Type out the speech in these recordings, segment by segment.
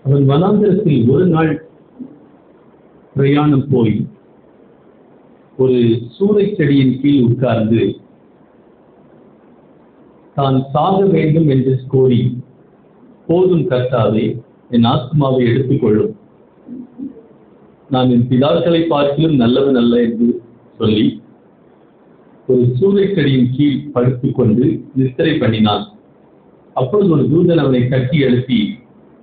அவன் வனாந்திரத்தில் ஒரு நாள் பிரயாணம் போய் ஒரு சூறைச் செடியின் கீழ் உட்கார்ந்து தான் சாக வேண்டும் என்று கோரி, போதும் கர்த்தாவே, என் ஆத்மாவை எடுத்துக்கொள்ளும், நான் என் பிதாக்களை பார்க்கிலும் நல்லவன் அல்ல என்று சொல்லி ஒரு சூறைச் செடியின் கீழ் படுத்துக் கொண்டு நித்திரை பண்ணினான். அப்பொழுது ஒரு தூதன் அவனை கட்டி எழுப்பி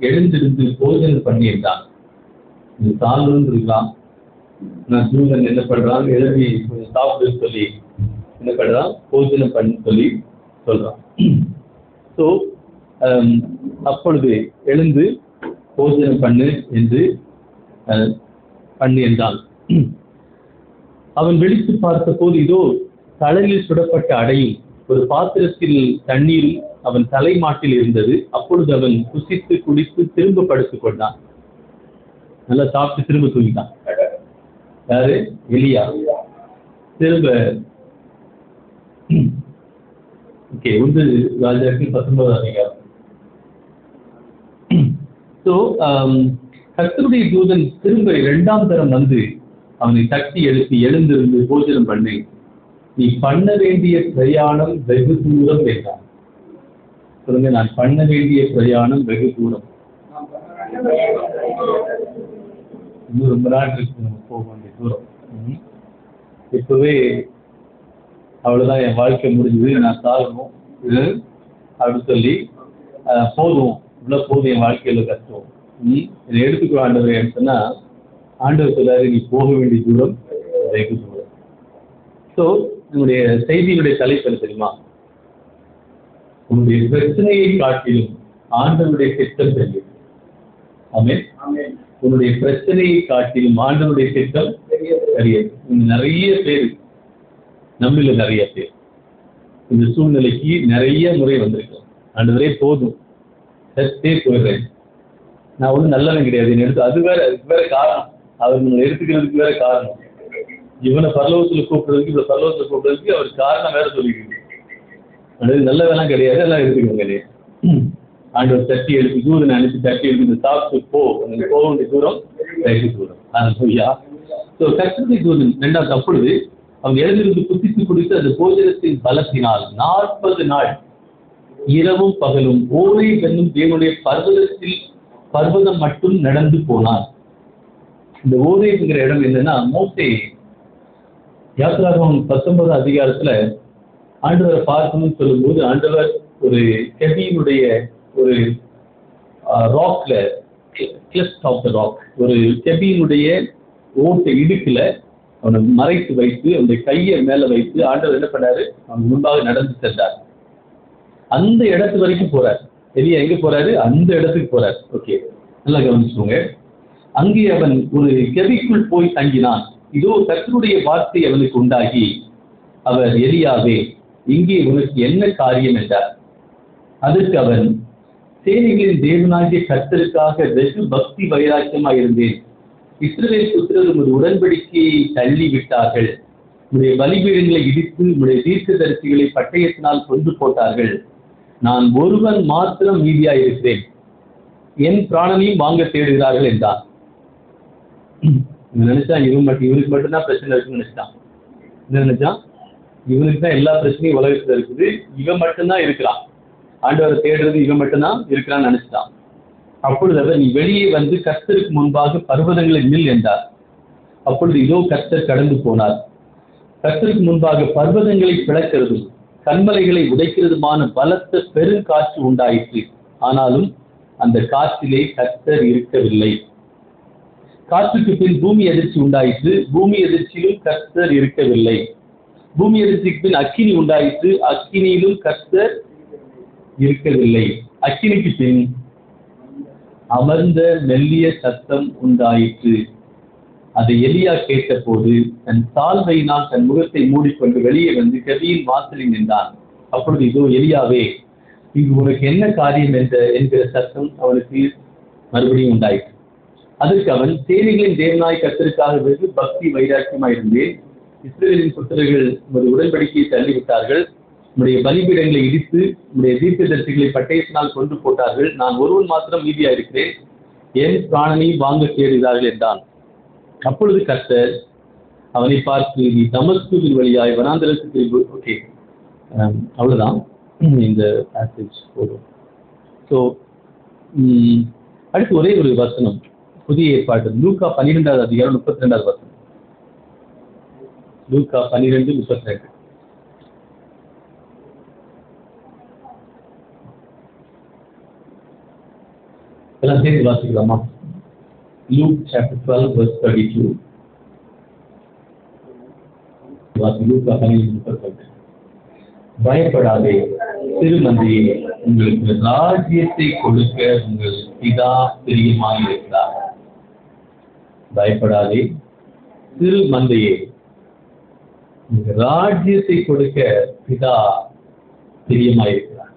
எழுந்திருந்து போஜனம் பண்ணி என்றான். இது சால்வன்னு இருக்கலாம். நான் தூதன் என்ன பண்றான், எழுதி கொஞ்சம் சாப்பிடு சொல்லி என்ன பண்றான், போஜனம் பண்ணி சொல்லி சொல்றான். ஸோ அப்பொழுது எழுந்து போஜனம் பண்ணு என்று பண்ணி என்றான். அவன் விழித்து பார்த்த போது இதோ தலையில் சுடப்பட்ட அடையும் ஒரு பாத்திரத்தில் தண்ணீரும் அவன் தலைமாட்டில் இருந்தது. அப்பொழுது அவன் குசித்து குடித்து திரும்ப படுத்துக் கொண்டான். நல்லா சாப்பிட்டு திரும்ப தூங்கிட்டான். யாரு? எலியா. திரும்ப ஓகே, 1 ராஜாக்கள் 19 அதிகாரம். ஸோ கர்த்தருடைய தூதன் திரும்ப 2ஆம் தரம் வந்து அவனை தட்டி எழுப்பி எழுந்திருந்து போஜனம் பண்ணி, நீ பண்ண வேண்டிய பிரயாணம் வெகு தூரம் என்றான். சொல்லுங்க, நான் பண்ண வேண்டிய பிரயாணம் வெகு தூரம். இன்னும் ரொம்ப நாள் இருக்கு நம்ம போக வேண்டிய தூரம். இப்பவே அவ்வளவுதான், என் வாழ்க்கை முடிஞ்சது, நான் சாகணும் இது அப்படின்னு சொல்லி போதும், இவ்வளவு போதும், என் வாழ்க்கையில கஷ்டம், இதை எடுத்துக்கோ ஆண்டவர் சொன்னா, ஆண்டவர் சொல்லாரு, நீ போக வேண்டிய தூரம் வெகு தூரம். ஸோ நம்முடைய செய்தியுடைய தலைப்பு என்ன தெரியுமா? உன்னுடைய பிரச்சனையை காட்டிலும் ஆண்டவருடைய திட்டம் தெரியும். ஆமென். உன்னுடைய பிரச்சனையை காட்டிலும் ஆண்டவருடைய திட்டம் தெரியாது. நிறைய பேர், நம்மள நிறைய பேர் இந்த சூழ்நிலைக்கு நிறைய முறை வந்திருக்கோம். ஆண்டவரே போதும், சத்தே போயிடுறேன், நான் ஒன்றும் நல்லவன் கிடையாது, என்ன எடுத்து, அது வேற, அதுக்கு வேற காரணம், அவர் நம்மளை எடுத்துக்கிறதுக்கு வேற காரணம், இவனை பரலோகத்தில் கூப்பிடுறதுக்கு இவ்வளவு பரலோகத்தில் கூப்பிடுறதுக்கு அவர் காரணம் வேற சொல்லிக்கிறது. அது நல்லவெல்லாம் கிடையாது, எல்லாம் எடுத்துக்கோங்க இல்லையா? ஆண்டவர் தட்டி எழுப்பி தூரனை அனுப்பி தட்டி எழுப்பி சாப்பிட்டு போக வேண்டிய தூரம் வெகு தூரம். ஸோ கர்த்தருடைய தூதன் 2ஆவது அப்பொழுது அவங்க எழுந்திருந்து குதித்து குடித்து அந்த போஜனத்தின் பலத்தினால் 40 நாள் இரவும் பகலும் ஓரேப் என்னும் தேவனுடைய பர்வதம் மட்டும் நடந்து போனார். இந்த ஓரேப்ங்கிற இடம் என்னன்னா, மோசே யாத்திராகமம் 19 அதிகாரத்துல ஆண்டவரை பார்க்கணும்னு சொல்லும்போது, ஆண்டவர் ஒரு கெபியினுடைய ஒரு ராக்ல, கிளஸ்ட் ஆஃப் த ராக், ஒரு கெபியினுடைய ஓட்டை இடுக்குல அவனை மறைத்து வைத்து அவனுடைய கையை மேல வைத்து ஆண்டவர் என்ன பண்ணாரு, அவன் முன்பாக நடந்து சென்றார். அந்த இடத்து வரைக்கும் போறார். எலியா எங்க போறாரு? அந்த இடத்துக்கு போறார். ஓகே, நல்லா கவனிச்சுக்கோங்க. அங்கே அவன் ஒரு கெபிக்குள் போய் தங்கினான். இதோ கர்த்தருடைய வார்த்தை அவனுக்கு உண்டாகி, அவர், எலியாவே, இங்கே உனக்கு என்ன காரியம் என்றார். அதற்கு அவன், சேனைகளின் தேவனாகிய கர்த்தருக்காக வெகு பக்தி வைராக்கியமாய் இருந்தேன். இஸ்ரவேல் புத்திரர் ஒரு உடன்படிக்கையை தள்ளி விட்டார்கள். உடைய பலிபீடங்களை இடித்து உடைய தீர்க்கதரிசிகளை பட்டயத்தினால் கொண்டு போட்டார்கள். நான் ஒருவன் மாத்திரம் மீதியாயிருக்கிறேன். என் பிராணனையும் வாங்க தேடுகிறார்கள் என்றான். நினைச்சான் இவனுக்கு மட்டும்தான் பிரச்சனை இருக்குன்னு நினைச்சான். என்ன நினைச்சான்? இவனுக்கு தான் எல்லா பிரச்சனையும் உலகத்துல இருக்குது, இவன் மட்டும்தான் இருக்கிறான், ஆண்டவரை தேடுறது இவன் மட்டும்தான் இருக்கிறான்னு நினைச்சிட்டான். அப்பொழுது அவர், நீ வெளியே வந்து கர்த்தருக்கு முன்பாக பர்வதங்களை நில் என்றார். அப்பொழுது இதோ கர்த்தர் கடந்து போனார். கர்த்தருக்கு முன்பாக பர்வதங்களை பிளக்கிறதும் கண்மலைகளை உடைக்கிறதுமான பலத்த பெருங்காற்று உண்டாயிற்று. ஆனாலும் அந்த காற்றிலே கர்த்தர் இருக்கவில்லை. காற்றுக்கு பின் பூமி அதிர்ச்சி உண்டாயிற்று. பூமி அதிர்ச்சியிலும் கர்த்தர் இருக்கவில்லை. பூமி அதிர்ச்சிக்கு பின் அக்கினி உண்டாயிற்று. அக்கினியிலும் கர்த்தர் இருக்கவில்லை. அக்கினிக்கு பின் அமர்ந்த மெல்லிய சத்தம் உண்டாயிற்று. அதை எலியா கேட்டபோது தன் சால்வையினால் தன் முகத்தை மூடிக்கொண்டு வெளியே வந்து கெபியின் வாசலில் நின்றான். அப்பொழுது இதோ எலியாவே, இங்கு உனக்கு என்ன காரியம் என்கிற சத்தம் அவனுக்கு மறுபடியும் உண்டாயிற்று. அதற்கு அவன், சேனைகளின் தேவனாய் கர்த்தருக்காக வெகு பக்தி வைராக்கியமாயிருந்தேன். இஸ்ரவேலின் புத்திரர்கள் ஒரு உடன்படிக்கையை தள்ளிவிட்டார்கள். உடைய பலிபீடங்களை இடித்து உடைய தீர்க்கதரிசிகளை பட்டயத்தினால் கொண்டு போட்டார்கள். நான் ஒருவன் மாத்திரம் மீதியா இருக்கிறேன். என் பிராணனையும் வாங்க தேடுகிறார்கள் என்றான். அப்பொழுது கர்த்தர் அவனை பார்த்து, நீ தமஸ்குவின் வழியாய் வனாந்தரத்துக்கு. ஓகே, அவ்வளவுதான் இந்த பேசேஜ் போதும். ஸோ அடுத்து ஒரே ஒரு வசனம், புதிய ஏற்பாடு லூக்கா 12வது அதிகாரம் 32வது வசனம். லூக்கா 12:32. எல்லாம் சேர்த்து வாசிக்கலாமா? Luke chapter 12 verse 32. லூக்கா 12:32. பயப்படாதே சிறுமந்தையே, உங்களுக்கு ராஜ்யத்தை கொடுக்க உங்கள் பிதா பிரியமாயிருக்கிறார். பயப்படாதே சிறுமந்தையே, ராஜ்யத்தை கொடுக்க பிதா பிரியமாயிருக்கிறார்.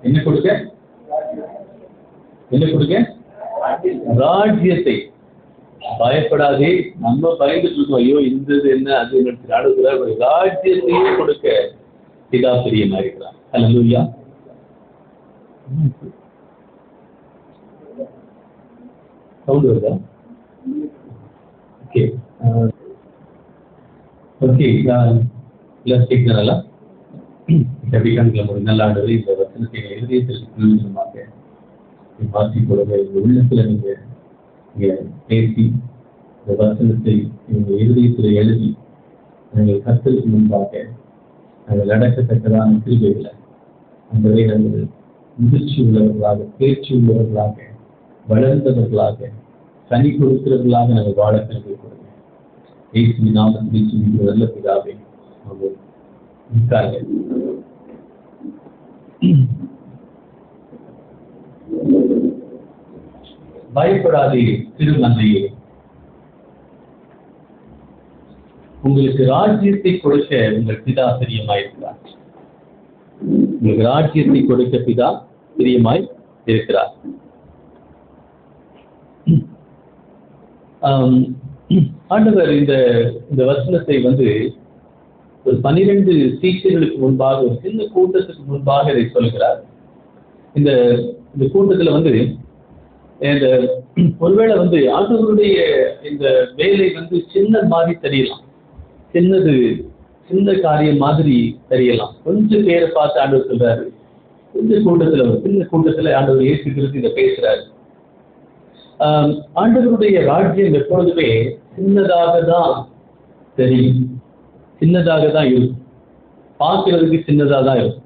என்ன கொடுக்க? என்ன கொடுக்க? ராஜ்யத்தை. பயப்படாதே. நம்ம பயந்துட்டு இருக்கோம், ஐயோ இந்த என்ன அது அடுத்த ராஜ்யத்தையே கொடுக்க பிதா பிரியமாயிருக்கிறார். ஹல்லேலூயா. சவுண்ட் வருதா? ஓகே ஓகே, எல்லாம் கேட்கறதா? கவிகான்களை ஒரு நல்ல ஆண்டு இந்த வசனத்தை எழுதியதற்கு பிரயோஜனமாக வாசிப்போட உள்ளத்துல நீங்க பேசி இந்த வசனத்தை நீங்க எழுதியத்தில் எழுதி நாங்கள் கர்த்தருக்கு முன்பாக நாங்கள் நடக்கத்தக்கதான கிருபைகளை அந்த நாங்கள் முதிர்ச்சி உள்ளவர்களாக, பேச்சு உள்ளவர்களாக, வளர்ந்தவர்களாக, கனி கொடுக்கிறவர்களாக நாங்கள் வாழ கிருபை கொடுங்க. இயேசுவின் நாமத்தில் ஜெபிக்கிறோம் நல்ல பிதாவே, ஆமென். உட்காருங்க. பயப்படாதே திருமந்தையே, உங்களுக்கு ராஜ்யத்தை கொடுக்க உங்கள் பிதா பிரியமாயிருக்கிறார். உங்களுக்கு ராஜ்யத்தை கொடுக்க பிதா பிரியமாய் இருக்கிறார். ஆண்டவர் இந்த வசனத்தை ஒரு 12 சீஷர்களுக்கு முன்பாக, ஒரு சின்ன கூட்டத்துக்கு முன்பாக இதை சொல்கிறார். இந்த கூட்டத்துல இந்த ஒருவேளை ஆண்டவருடைய இந்த வேலை சின்ன மாதிரி தெரியலாம், சின்ன காரியம் மாதிரி தெரியலாம். கொஞ்சம் பேரை பார்த்து ஆண்டவர் சொல்றாரு, சின்ன கூட்டத்துல ஆண்டவர் இயேசு கிறிஸ்து இதை பேசுறாரு. ஆண்டவருடைய ராஜ்யம் எப்பொழுதுமே சின்னதாக தான் தெரியும், சின்னதாக தான் இருக்கும், பார்க்கிறதுக்கு சின்னதாக தான் இருக்கும்.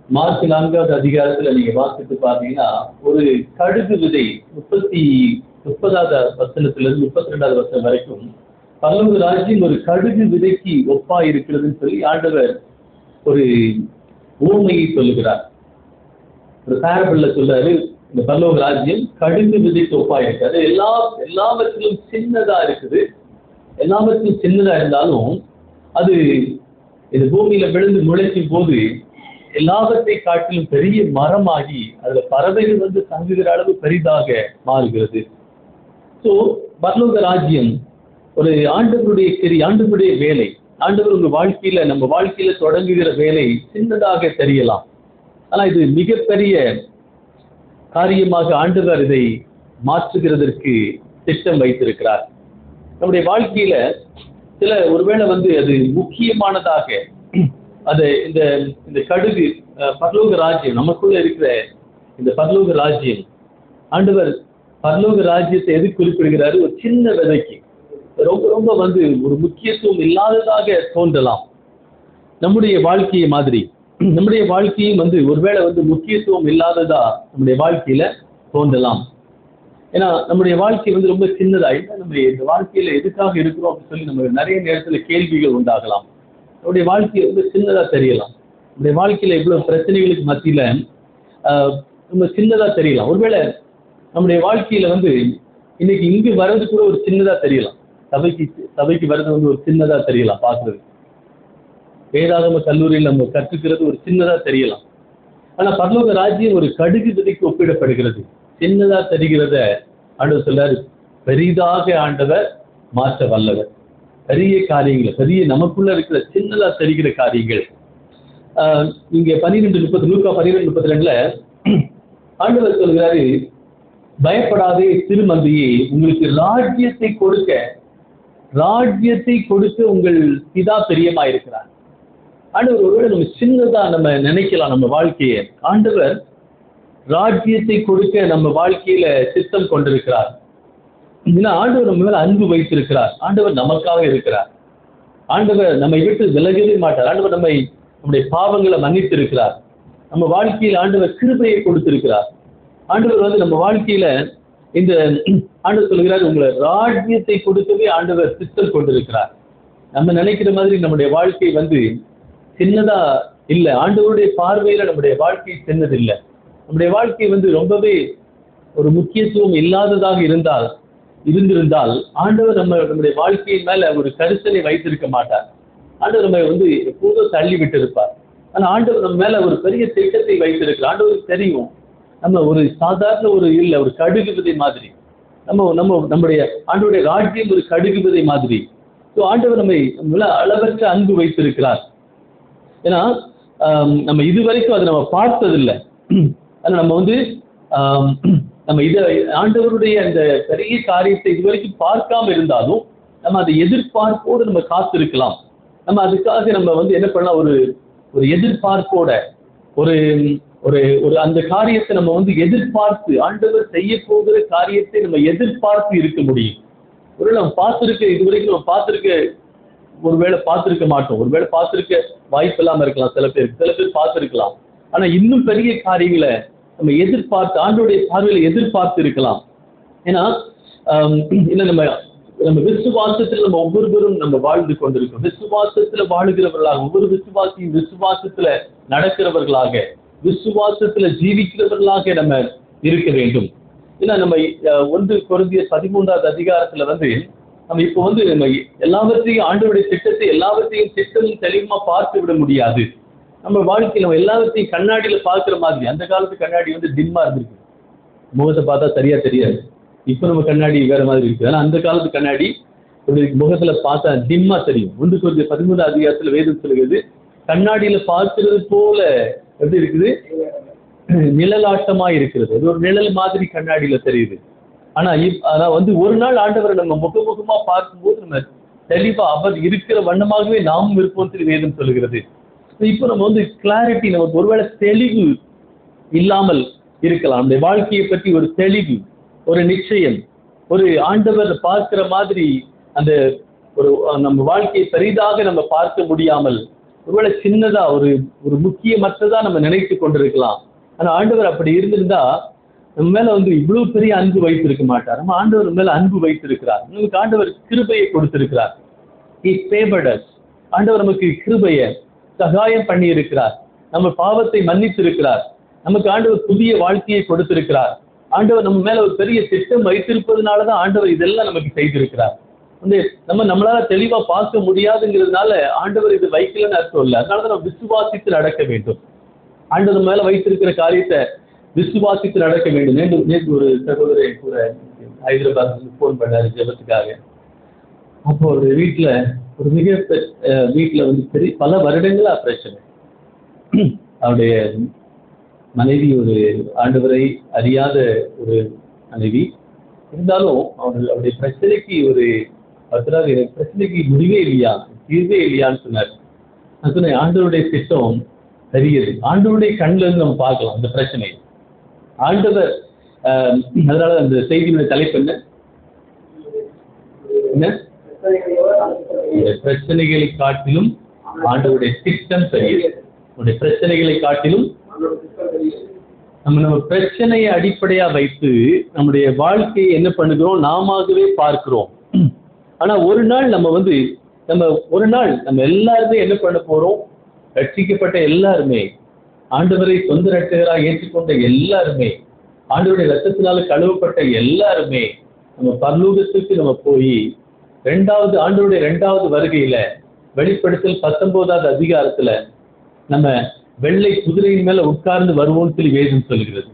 மார்க் 4வது அதிகாரத்துல நீங்க வாசித்து பார்த்தீங்கன்னா, ஒரு கடுகு விதை 30வது வசனத்திலிருந்து 32வது வசனம் வரைக்கும் பரலோக ராஜ்யம் ஒரு கடுகு விதைக்கு ஒப்பா இருக்கிறதுன்னு சொல்லி ஆண்டவர் ஒரு ஊமையை சொல்லுகிறார். ஒரு பேரபிள்ல சொல்றாரு, இந்த பரலோக ராஜ்யம் கடுகு விதைக்கு ஒப்பா இருக்கு. அது எல்லாவற்றிலும் சின்னதா இருக்குது. எல்லாவற்றிலும் சின்னதா இருந்தாலும் அது இந்த பூமியில விழுந்து முளைக்கும் போது எல்லாவற்றை காட்டிலும் பெரிய மரமாகி அதுல பறவைகள் தங்குகிற அளவு பெரிதாக மாறுகிறது. ஸோ பரலோக ராஜ்யம் ஒரு ஆண்டவருடைய வேலை. ஆண்டவர் உங்க வாழ்க்கையில, நம்ம வாழ்க்கையில தொடங்குகிற வேலை சின்னதாக தெரியலாம். ஆனா இது மிகப்பெரிய காரியமாக ஆண்டவர் இதை மாற்றுகிறதற்கு திட்டம் வைத்திருக்கிறார். நம்முடைய வாழ்க்கையில ஒருவேளை அது முக்கியமானதாக, அது இந்த கடுகு பரலோக ராஜ்யம், நமக்குள்ள இருக்கிற இந்த பரலோக ராஜ்யம், ஆண்டவர் பரலோக ராஜ்யத்தை எது குறிப்பிடுகிறாரு? ஒரு சின்ன விதைக்கு ரொம்ப ரொம்ப ஒரு முக்கியத்துவம் இல்லாததாக தோன்றலாம். நம்முடைய வாழ்க்கையை மாதிரி நம்முடைய வாழ்க்கையும் ஒருவேளை முக்கியத்துவம் இல்லாததா நம்முடைய வாழ்க்கையில தோன்றலாம். ஏன்னா நம்முடைய வாழ்க்கை ரொம்ப சின்னதா, இல்லை நம்ம இந்த வாழ்க்கையில எதுக்காக இருக்கிறோம் அப்படின்னு சொல்லி நம்ம நிறைய நேரத்துல கேள்விகள் உண்டாகலாம். நம்முடைய வாழ்க்கை சின்னதா தெரியலாம். நம்முடைய வாழ்க்கையில இவ்வளவு பிரச்சனைகளுக்கு மத்தியில ரொம்ப சின்னதா தெரியலாம். ஒருவேளை நம்முடைய வாழ்க்கையில இன்னைக்கு இங்கு வர்றது கூட ஒரு சின்னதா தெரியலாம். சபைக்கு வர்றது ஒரு சின்னதா தெரியலாம். பார்க்கறது வேதாகம கல்லூரியில் நம்ம கற்றுக்கிறது ஒரு சின்னதா தெரியலாம். ஆனா பரலோக ராஜ்யம் ஒரு கடுகு விதைக்கு ஒப்பிடப்படுகிறது. சின்னதா தெரிகிறத ஆண்டவர் சொல்றாரு, பெரிதாக ஆண்டவர் மாற்ற வல்லவர். பெரிய காரியங்கள், நமக்குள்ள இருக்கிற சின்னதா தெரிகிற காரியங்கள். இங்க 12:30 லூக்கா 12:32 ஆண்டவர் சொல்கிறாரு, பயப்படாதே திருமந்தியே, உங்களுக்கு ராஜ்யத்தை கொடுக்க உங்கள் பிதா பிரியமா இருக்கிறார். ஆண்டவர் ஒருவேளை நம்ம சின்னதா நம்ம நினைக்கலாம் நம்ம வாழ்க்கையை. ஆண்டவர் ராஜ்யத்தை கொடுக்க நம்ம வாழ்க்கையில சித்தம் கொண்டிருக்கிறார். ஏன்னா ஆண்டவர் நம்ம மேல அன்பு வைத்திருக்கிறார். ஆண்டவர் நமக்காக இருக்கிறார். ஆண்டவர் நம்மை விட்டு விலகவே மாட்டார். ஆண்டவர் நம்முடைய பாவங்களை மன்னித்திருக்கிறார். நம்ம வாழ்க்கையில் ஆண்டவர் கிருபையை கொடுத்திருக்கிறார். ஆண்டவர் நம்ம வாழ்க்கையில இந்த ஆண்டவர் சொல்கிறார், உங்களை ராஜ்யத்தை கொடுக்கவே ஆண்டவர் சித்தம் கொண்டிருக்கிறார். நம்ம நினைக்கிற மாதிரி நம்முடைய வாழ்க்கை சின்னதா இல்லை. ஆண்டவருடைய பார்வையில நம்முடைய வாழ்க்கை சின்னது இல்லை. நம்முடைய வாழ்க்கை ரொம்பவே ஒரு முக்கியத்துவம் இல்லாததாக இருந்திருந்தால் ஆண்டவர் நம்முடைய வாழ்க்கையின் மேல ஒரு கரிசனை வைத்திருக்க மாட்டார். ஆண்டவர் நம்ம எப்போதும் தள்ளி விட்டு இருப்பார். ஆனா ஆண்டவர் நம்ம மேல ஒரு பெரிய திட்டத்தை வைத்திருக்கிறார். ஆண்டவருக்கு தெரியும் நம்ம ஒரு சாதாரண ஒரு கடுகு விதை மாதிரி. நம்முடைய ஆண்டவருடைய ராஜ்யம் ஒரு கடுகு விதை மாதிரி. ஸோ ஆண்டவர் நம்மள அளவற்ற அன்பு வைத்திருக்கிறார். ஏன்னா நம்ம இதுவரைக்கும் அதை நம்ம பார்த்ததில்லை. ஆனா நம்ம இதை ஆண்டவருடைய அந்த பெரிய காரியத்தை இதுவரைக்கும் பார்க்காம இருந்தாலும் நம்ம அதை எதிர்பார்ப்போடு நம்ம காத்திருக்கலாம். நம்ம அதுக்காக நம்ம என்ன பண்ணலாம், ஒரு எதிர்பார்ப்போட ஒரு அந்த காரியத்தை நம்ம எதிர்பார்த்து, ஆண்டவர் செய்ய போகிற காரியத்தை நம்ம எதிர்பார்த்து இருக்க முடியும். நம்ம இதுவரைக்கும் நம்ம ஒருவேளை பார்த்திருக்க மாட்டோம். ஒருவேளை பார்த்திருக்க வாய்ப்பு இல்லாம இருக்கலாம். சில பேர் பார்த்திருக்கலாம். ஆனா இன்னும் பெரிய காரியங்களை நம்ம எதிர்பார்த்து, ஆண்டோடைய பார்வையில எதிர்பார்த்து இருக்கலாம். ஏன்னா நம்ம விசுவாசத்துல நம்ம ஒவ்வொருவரும் நம்ம வாழ்ந்து கொண்டிருக்கோம். விசுவாசத்துல வாழுகிறவர்களாக, ஒவ்வொரு விசுவாசியும் விசுவாசத்துல நடக்கிறவர்களாக, விசுவாசத்துல ஜீவிக்கிறவர்களாக நம்ம இருக்க வேண்டும். ஏன்னா நம்ம 1 கொரிந்தியர் 13வது அதிகாரத்துல நம்ம இப்போ நம்ம எல்லாவற்றையும், ஆண்டவருடைய திட்டத்தை எல்லாவற்றையும் திட்டமும் தெளிவா பார்த்து விட முடியாது. நம்ம வாழ்க்கையில் நம்ம எல்லாவற்றையும் கண்ணாடியில பார்க்குற மாதிரி. அந்த காலத்து கண்ணாடி டிம்மா இருந்திருக்கு. முகத்தை பார்த்தா சரியா தெரியாது. இப்போ நம்ம கண்ணாடி வேற மாதிரி இருக்கு. ஆனா அந்த காலத்து கண்ணாடி முகத்துல பார்த்தா டிம்மா தெரியும். 1 கொரிந்தியர் 13வது அதிகாரத்துல வேதம் சொல்லுகிறது, கண்ணாடியில பார்க்கிறது போல எப்படி இருக்குது, நிழலாட்டமா இருக்கிறது. அது ஒரு நிழல் மாதிரி கண்ணாடியில தெரியுது. ஆனா ஒரு நாள் ஆண்டவரை நம்ம முகமுகமா பார்க்கும்போது நம்ம தெளிவா அவர் இருக்கிற வண்ணமாகவே நாமும் இருப்போம் சொல்லி வேதம் சொல்லுகிறது. இப்போ நம்ம கிளாரிட்டி, நமக்கு ஒருவேளை தெளிவு இல்லாமல் இருக்கலாம். நம்முடைய வாழ்க்கையை பற்றி ஒரு தெளிவு, ஒரு நிச்சயம், ஒரு ஆண்டவர் பார்க்கிற மாதிரி அந்த நம்ம வாழ்க்கையை பெரிதாக நம்ம பார்க்க முடியாமல், ஒருவேளை சின்னதா ஒரு முக்கியமற்றதா நம்ம நினைத்து கொண்டிருக்கலாம். ஆனா ஆண்டவர் அப்படி இருந்திருந்தா நம்ம மேல இவ்வளவு பெரிய அன்பு வைத்திருக்க மாட்டார். நம்ம ஆண்டவர் மேல அன்பு வைத்திருக்கிறார். நமக்கு ஆண்டவர் கிருபையை கொடுத்திருக்கிறார். ஆண்டவர் நமக்கு கிருபையை சகாயம் பண்ணி இருக்கிறார். நம்ம பாவத்தை மன்னித்து இருக்கிறார். நமக்கு ஆண்டவர் புதிய வாழ்க்கையை கொடுத்திருக்கிறார். ஆண்டவர் நம்ம மேல ஒரு பெரிய திட்டம் வைத்திருப்பதனாலதான் ஆண்டவர் இதெல்லாம் நமக்கு செய்திருக்கிறார். நம்மளால தெளிவா பார்க்க முடியாதுங்கிறதுனால ஆண்டவர் இது வைக்கலன்னு அர்த்தம் இல்லை. அதனாலதான் நம்ம விசுவாசித்து நடக்க வேண்டும். ஆண்டவர் மேல வைத்திருக்கிற காரியத்தை விசுவாசித்து நடக்க வேண்டும். நேற்று ஒரு சகோதரி கூட ஹைதராபாத் போன் பண்ணாரு ஜெபத்துக்காக. அப்போ ஒரு வீட்டுல பெரிய பல வருடங்களா பிரச்சனை. அவருடைய மனைவி ஒரு ஆண்டவரை அறியாத ஒரு மனைவி. இருந்தாலும் அவருடைய பிரச்சனைக்கு பிரச்சனைக்கு முடிவே இல்லையா, தீர்வே இல்லையான்னு சொன்னார். நான் சொன்னேன், ஆண்டவருடைய திட்டம் தெரியுது. ஆண்டவருடைய கண்ணில் இருந்து நம்ம பார்க்கலாம் அந்த பிரச்சனையை. ஆண்டவர் அதனால அந்த செய்தியுடைய தலைப்பு என்ன? பிரச்சனைகளை காட்டிலும் ஆண்டவருடைய திட்டம் தெரியுது. உடைய பிரச்சனைகளை காட்டிலும் நம்ம பிரச்சனையை அடிப்படையா வைத்து நம்முடைய வாழ்க்கையை என்ன பண்ணுகிறோம், நாமவே பார்க்கிறோம். ஆனா ஒரு நாள் நம்ம எல்லாருமே என்ன பண்ண போறோம், ரட்சிக்கப்பட்ட எல்லாருமே, ஆண்டவரை சொந்த ரட்சகராக ஏற்றுக்கொண்ட எல்லாருமே, ஆண்டவருடைய ரத்தத்தினால கழுவப்பட்ட எல்லாருமே நம்ம பரலோகத்துக்கு நம்ம போய் ஆண்டவருடைய 2வது வருகையில வெளிப்படுத்தல் 19வது அதிகாரத்துல நம்ம வெள்ளை குதிரையின் மேல உட்கார்ந்து வருவோம்னு சொல்லி வேதம் சொல்கிறது.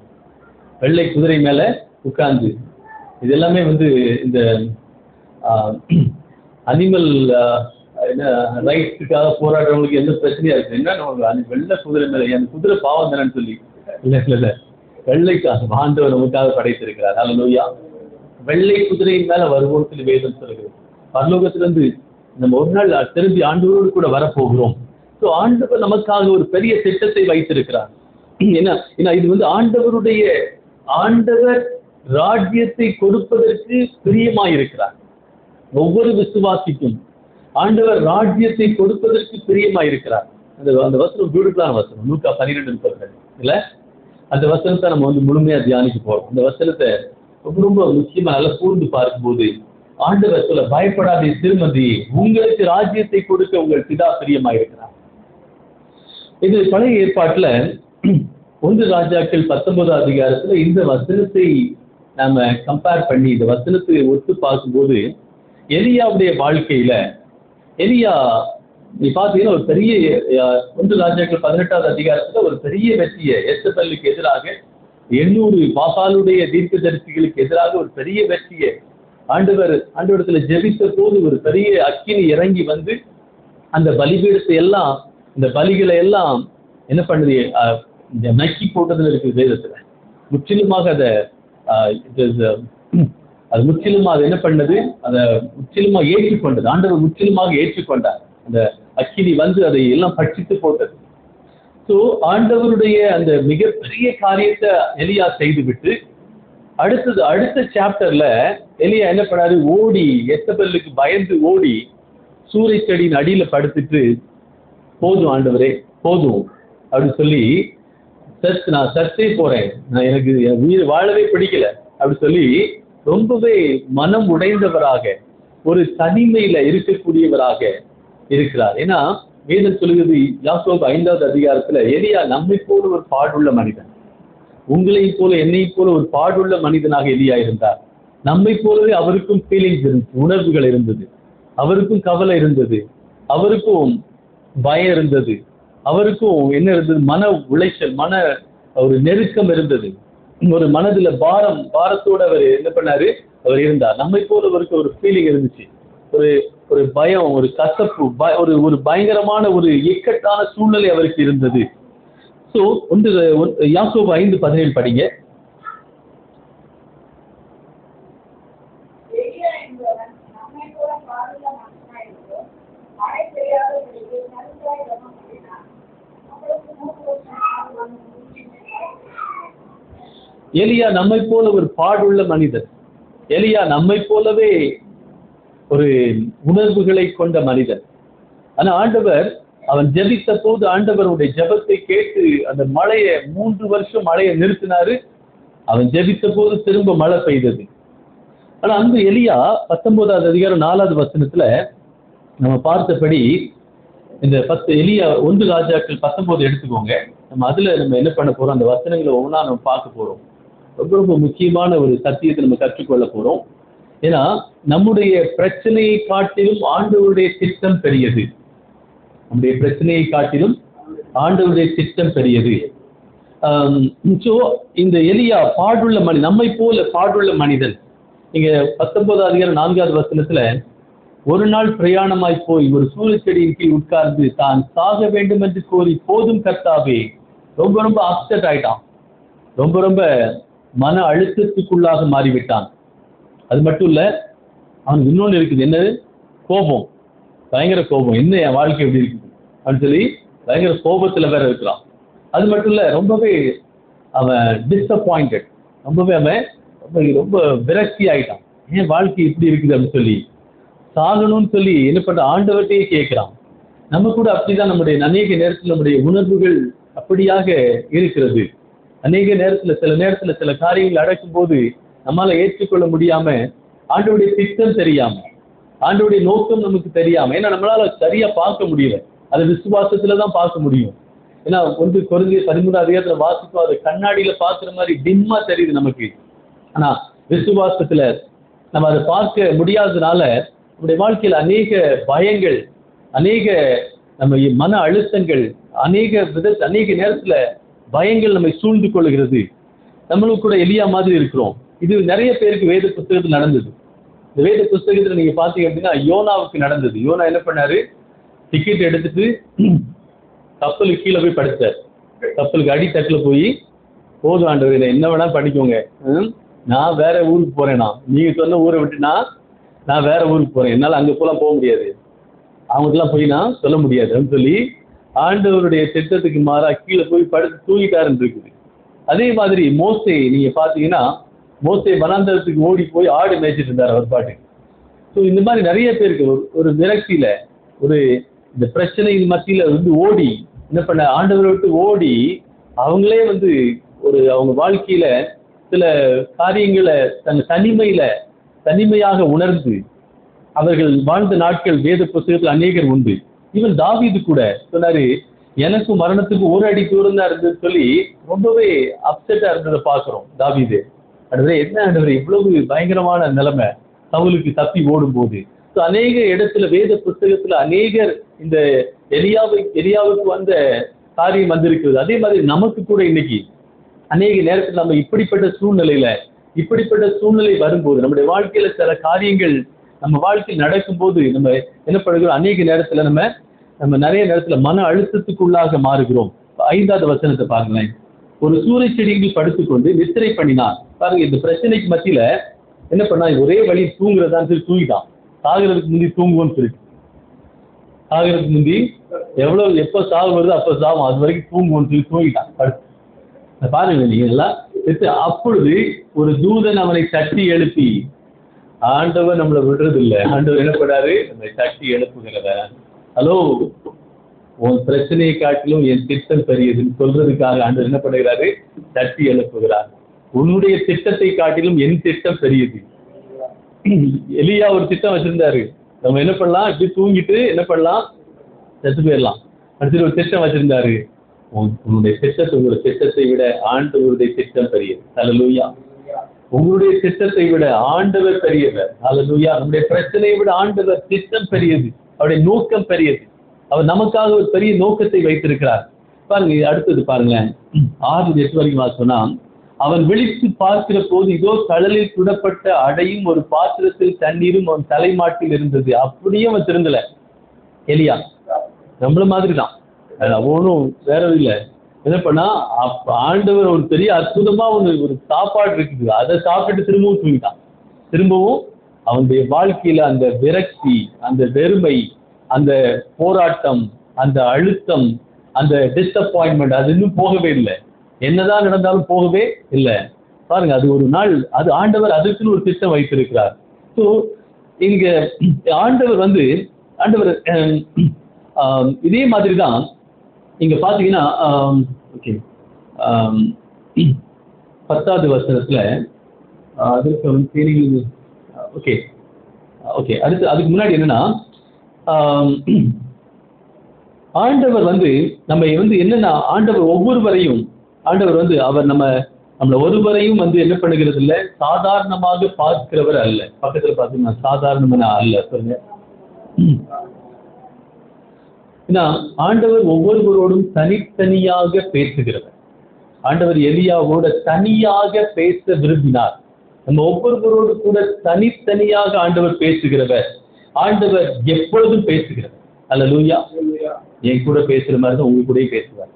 வெள்ளை குதிரை மேல உட்கார்ந்து, இது எல்லாமே இந்த அனிமல் ரைட்ஸுக்காக போராடுறவங்களுக்கு எந்த பிரச்சனையா இருக்கு, என்ன வெள்ளை குதிரை மேல அந்த குதிரை பாவம் தானேன்னு சொல்லி இல்ல வெள்ளைக்காக ஆண்டவர் நமக்காக படைத்திருக்கிறார். அல்லேலூயா. வெள்ளை குதிரையின் மேல வருவோம் வேதம் சொல்கிறது. பரலோகத்திலிருந்து நம்ம ஒரு நாள் திரும்பி ஆண்டவரோடு கூட வரப்போகிறோம். ஸோ ஆண்டவர் நமக்காக ஒரு பெரிய திட்டத்தை வைத்திருக்கிறார். ஏன்னா இது ஆண்டவர் ராஜ்யத்தை கொடுப்பதற்கு பிரியமாயிருக்கிறார். ஒவ்வொரு விசுவாசிக்கும் ஆண்டவர் ராஜ்யத்தை கொடுப்பதற்கு பிரியமாயிருக்கிறார். அந்த வசனம் பியூட்டிஃபுல்லான வசனம். லூக்கா 12:32 இல்ல, அந்த வசனத்தை நம்ம முழுமையா தியானிக்க போறோம். அந்த வசனத்தை ரொம்ப முக்கியமா நல்லா கூர்ந்து பார்க்கும்போது ஆண்டவர் சொல்ல, பயப்படாதே திருமதி, உங்களுக்கு ராஜ்யத்தை கொடுக்க உங்கள் பிதா பிரியமாயிருக்கிறார். இது பழைய ஏற்பாட்டுல 1 ராஜாக்கள் 19 அதிகாரத்துல இந்த வசனத்தை நாம கம்பேர் பண்ணி இந்த வசனத்தை ஒத்து பார்க்கும்போது எலியாவுடைய வாழ்க்கையில எலியா நீ பார்த்தீங்கன்னா ஒரு பெரிய 1 ராஜாக்கள் 18வது அதிகாரத்துல ஒரு பெரிய வெற்றியை எசபெலுக்கு எதிராக 800 பாகாலுடைய தீர்க்கதரிசிகளுக்கு எதிராக ஒரு பெரிய வெற்றியை ஆண்டவரத்துல ஜெபித்த போது ஒரு பெரிய அக்கினி இறங்கி வந்து அந்த பலிபீடத்தை எல்லாம், இந்த பலிகளை எல்லாம் என்ன பண்ணுது, நக்கி போட்டதுல இருக்கு வேதத்துல. முற்றிலுமாக அது முற்றிலுமாக என்ன பண்ணது, அதை முற்றிலுமாக ஏற்றுக்கொண்டது. ஆண்டவர் முற்றிலுமாக ஏற்றுக்கொண்டார். அந்த அக்கினி வந்து அதை எல்லாம் பட்சித்து போட்டது. ஸோ ஆண்டவருடைய அந்த மிகப்பெரிய காரியத்தை எலியா செய்துவிட்டு அடுத்த சாப்டர்ல எலியா என்ன பண்ணாரு, ஓடி எசபெலுக்கு பயந்து ஓடி சூறை செடியின் அடியில படுத்துட்டு, போதும் ஆண்டவரே போதும் அப்படின்னு சொல்லி, நான் சர்ச்சை போறேன், நான் எனக்கு என் உயிர் வாழவே பிடிக்கல அப்படின்னு சொல்லி ரொம்பவே மனம் உடைந்தவராக ஒரு தனிமையில இருக்கக்கூடியவராக இருக்கிறார். ஏன்னா வேதம் சொல்லுகிறது யாக்கோபு 5வது அதிகாரத்துல, எலியா நம்மை போல ஒரு பாடுள்ள மனிதன், உங்களை போல என்னை போல ஒரு பாடுள்ள மனிதனாக எலியா இருந்தார். நம்மை போலவே அவருக்கும் ஃபீலிங்ஸ் இருந்துச்சு, உணர்வுகள் இருந்தது, அவருக்கும் கவலை இருந்தது, அவருக்கும் பயம் இருந்தது, அவருக்கும் என்ன இருந்தது, மன உளைச்சல், மன ஒரு நெருக்கம் இருந்தது, ஒரு மனதுல பாரத்தோட அவர் என்ன பண்ணாரு, அவர் இருந்தார். நம்மை போல அவருக்கு ஒரு ஃபீலிங் இருந்துச்சு, ஒரு பயம், ஒரு கசப்பு, ஒரு பயங்கரமான ஒரு இக்கட்டான சூழ்நிலை அவருக்கு இருந்தது. ஸோ யாக்கோபு 5:17 படிங்க. எலியா நம்மை போல ஒரு பாடுள்ள மனிதன், எலியா நம்மை போலவே ஒரு உணர்வுகளை கொண்ட மனிதன். ஆனா ஆண்டவர் அவன் ஜெபித்த போது ஆண்டவருடைய ஜெபத்தை கேட்டு அந்த 3 வருஷம் மழையை நிறுத்தினாரு. அவன் ஜெபித்த போது திரும்ப மழை பெய்தது. ஆனா அந்த எலியா 19வது அதிகாரம் 4வது வசனத்துல நம்ம பார்த்தபடி இந்த 10 எலியா 1 ராஜாக்கள் 19 எடுத்துக்கோங்க. அதுல நம்ம என்ன பண்ண போறோம், அந்த வசனங்களை ஒவ்வொன்றா நம்ம பார்க்க போறோம். ரொம்ப முக்கியமான ஒரு சத்தியத்தை நம்ம கற்றுக்கொள்ள போறோம். ஏன்னா நம்முடைய பிரச்சனையை காட்டிலும் ஆண்டவருடைய திட்டம் பெரியது. நம்முடைய பிரச்சனையை காட்டிலும் ஆண்டவருடைய திட்டம் பெரியது. ஸோ இந்த எலியா பாடுள்ள மனிதன், நம்மை போல பாடுள்ள மனிதன். நீங்க 19வது அதிகாரம் 4வது வசனத்துல, ஒரு நாள் பிரயாணமாய் போய் ஒரு சூரியச்செடியின் கீழ் உட்கார்ந்து தான் சாக வேண்டும் என்று கோரி, போதும் கர்த்தாவே, ரொம்ப அப்செட் ஆயிட்டான், ரொம்ப மன அழுத்தத்துக்குள்ளாக மாறிவிட்டான். அது மட்டும் இல்ல, அவனுக்கு இன்னொன்று இருக்குது, என்னது, கோபம், பயங்கர கோபம். என்ன என் வாழ்க்கை எப்படி இருக்குது அப்படின்னு சொல்லி பயங்கர கோபத்துல வேற இருக்கிறான். அது மட்டும் இல்ல, ரொம்பவே அவன் டிஸப்பாயிண்டட், ரொம்பவே அவன் ரொம்ப விரக்தி ஆயிட்டான். ஏன் வாழ்க்கை இப்படி இருக்குது அப்படின்னு சொல்லி சாகணும்னு சொல்லி என்ன பண்ற, ஆண்டவர்கிட்டயே கேட்கிறான். நம்ம கூட அப்படிதான் நம்முடைய அநேக நேரத்தில் நம்முடைய உணர்வுகள் அப்படியாக இருக்கிறது. அநேக நேரத்துல சில நேரத்துல சில காரியங்கள் அடக்கும் போது நம்மளால ஏற்றுக்கொள்ள முடியாம, ஆண்டவருடைய திட்டம் தெரியாம, ஆண்டவருடைய நோக்கம் நமக்கு தெரியாம, ஏன்னா நம்மளால சரியா பார்க்க முடியல, அது விசுவாசத்துலதான் பார்க்க முடியும். ஏன்னா 1 கொரிந்தியர் 13வது அதிகாரத்துல வாசிப்போம், அது கண்ணாடியில பார்க்குற மாதிரி டிம்மா தெரியுது நமக்கு. ஆனா விசுவாசத்துல நம்ம அதை பார்க்க முடியாததுனால நம்முடைய வாழ்க்கையில அநேக பயங்கள், அநேக நம்ம மன அழுத்தங்கள், அநேக நேரத்துல பயங்கள் நம்மை சூழ்ந்து கொள்கிறது. நம்மளும் கூட எலியா மாதிரி இருக்கிறோம். இது நிறைய பேருக்கு வேத புத்தகத்தில் நடந்தது. இந்த வேத புத்தகத்துல நீங்க பாத்தீங்க அப்படின்னா யோனாவுக்கு நடந்தது. யோனா என்ன பண்ணாரு, டிக்கெட் எடுத்துட்டு கப்பலுக்கு கீழே போய் படுத்தார். கப்பலுக்கு அடித்தட்டுல போய் போதும் ஆண்டவரே, என்ன வேணா பண்ணிக்கோங்க, நான் வேற ஊருக்கு போறேன்னா, நீங்க சொன்ன ஊரை விட்டு நான் வேற ஊருக்கு போறேன், என்னால அங்க போக முடியாது, அவங்களுக்குலாம் போய் நான் சொல்ல முடியாதுன்னு சொல்லி ஆண்டவருடைய திட்டத்துக்கு மாறா கீழே போய் படுத்து தூங்கிட்டாருன்னு இருக்குது. அதே மாதிரி மோசே நீங்க பாத்தீங்கன்னா, மோசே வனாந்தரத்துக்கு ஓடி போய் ஆடு மேய்ச்சிட்டு இருந்தார் அவர் பாட்டுக்கு. ஸோ இந்த மாதிரி நிறைய பேருக்கு ஒரு விரக்தியில, ஒரு இந்த பிரச்சனையின் மத்தியில ஓடி என்ன பண்ண, ஆண்டவரை விட்டு ஓடி அவங்களே அவங்க வாழ்க்கையில சில காரியங்களை தனிமையாக உணர்ந்து அவர்கள் வாழ்ந்த நாட்கள் வேத புத்தகத்தில் அநேகர் உண்டு. ஈவன் தாவீது கூட சொன்னாரு, எனக்கும் மரணத்துக்கு ஒரு அடி தூரம் தான் இருந்ததுன்னு சொல்லி ரொம்பவே அப்செட்டா இருந்ததை பார்க்கிறோம். தாவீது என்ன ஆண்டவரே, இவ்வளவு பயங்கரமான நிலைமை சவுலுக்கு தப்பி ஓடும் போது. அநேக இடத்துல வேத புத்தகத்துல அநேகர் இந்த எலியாவுக்கு வந்த காரியம் வந்திருக்கிறது. அதே மாதிரி நமக்கு கூட இன்னைக்கு அநேக நேரத்தில் நம்ம இப்படிப்பட்ட சூழ்நிலை வரும்போது, நம்முடைய வாழ்க்கையில சில காரியங்கள் நம்ம வாழ்க்கையில் நடக்கும்போது நம்ம என்ன பண்ணுகிறோம், அநேக நேரத்துல நம்ம நிறைய நேரத்துல மன அழுத்தத்துக்குள்ளாக மாறுகிறோம். 5வது வசனத்தை பாருங்களேன். ஒரு சூறை செடியில் படுத்துக்கொண்டு நித்திரை பண்ணினான். பாருங்க, இந்த பிரச்சனைக்கு மத்தியில என்ன பண்ணா, ஒரே வழி தூங்குறதான்னு சொல்லி தூங்கிட்டான். சாகிறதுக்கு முந்தி தூங்குவோம்னு சொல்லிட்டு, சாகிறதுக்கு முந்தி எப்ப சாவு வருதோ அப்ப சாவும், அது வரைக்கும் தூங்குவோம்னு சொல்லி தூங்கிட்டான் படுத்து. பாருங்க நீங்க எல்லாம். அப்பொழுது ஒரு தூதன் அவனை தட்டி எழுப்பி, ஆண்டவர் நம்மளை விடுறது இல்லை, ஆண்டவர் என்ன பண்ணாரு, நம்மை தட்டி எழுப்புகிறவர். ஹலோ, உன் பிரச்சனையை காட்டிலும் என் திட்டம் பெரியதுன்னு சொல்றதுக்காக ஆண்டவர் என்ன பண்ணுகிறாரு, தட்டி எழுப்புகிறார். உன்னுடைய திட்டத்தை காட்டிலும் என் திட்டம் பெரியது. எலியா ஒரு திட்டம் வச்சிருந்தாரு, நம்ம என்ன பண்ணலாம், இப்படி தூங்கிட்டு என்ன பண்ணலாம், செத்து போயிடலாம். அடுத்து ஒரு திட்டம் வச்சிருந்தாரு, உங்களுடைய திட்டத்தை விட ஆண்டவருடைய திட்டம் பெரியது. ஹல்லேலூயா. உங்களுடைய திட்டத்தை விட ஆண்டவர் பெரியவர். ஹல்லேலூயா. நம்முடைய பிரச்சனையை விட ஆண்டவர் திட்டம் பெரியது, அவருடைய நோக்கம் பெரியது. அவர் நமக்காக ஒரு பெரிய நோக்கத்தை வைத்திருக்கிறார். பாருங்க, அடுத்தது பாருங்களேன், 6-8 வரைக்கும் சொன்னா, அவன் விழித்து பார்க்கிற போது இதோ கடலில் சுடப்பட்ட அடையும் ஒரு பாத்திரத்தில் தண்ணீரும் அவன் தலைமாட்டில் இருந்தது. அப்படியே அவன் திருந்தல. எலியா நம்மள மாதிரி தான், ஒன்றும் வேற இல்லை. என்ன பண்ணா, ஆண்டவர் ஒரு பெரிய அற்புதமா ஒரு சாப்பாடு இருக்குது, அதை சாப்பிட்டு திரும்பவும் தூங்கிட்டான். திரும்பவும் அவனுடைய வாழ்க்கையில அந்த விரக்தி, அந்த வெறுமை, அந்த போராட்டம், அந்த அழுத்தம், அந்த டிஸப்பாயின்மெண்ட் அது இன்னும் போகவே இல்லை. என்னதான் நடந்தாலும் போகவே இல்லை. பாருங்க, அது ஒரு நாள், அது ஆண்டவர் அதுக்குன்னு ஒரு திட்டம் வைத்திருக்கிறார். ஸோ இங்க ஆண்டவர் இதே மாதிரி தான் இங்க பாத்தீங்கன்னா, ஓகே 10வது வசனத்துல ஓகே ஓகே அடுத்து அதுக்கு முன்னாடி என்னன்னா, ஆண்டவர் நம்ம என்னன்னா, ஆண்டவர் ஒவ்வொருவரையும் அவர் நம்மள ஒருவரையும் என்ன பண்ணுகிறது இல்லை, சாதாரணமாக பார்க்கிறவர் அல்ல. பக்கத்துல பாத்தீங்கன்னா சாதாரணமான அல்ல சொல்லுங்க. ஆண்டவர் ஒவ்வொருவரோடும் தனித்தனியாக பேசுகிறவர். ஆண்டவர் எலியாவோட தனியாக பேச விரும்பினார். நம்ம ஒவ்வொருவரோடு கூட தனித்தனியாக ஆண்டவர் பேசுகிறவர். ஆண்டவர் எப்பொழுதும் பேசுகிறவர். அல்லேலூயா. என் கூட பேசுற மாதிரி தான் உங்க கூடயே பேசுவார்.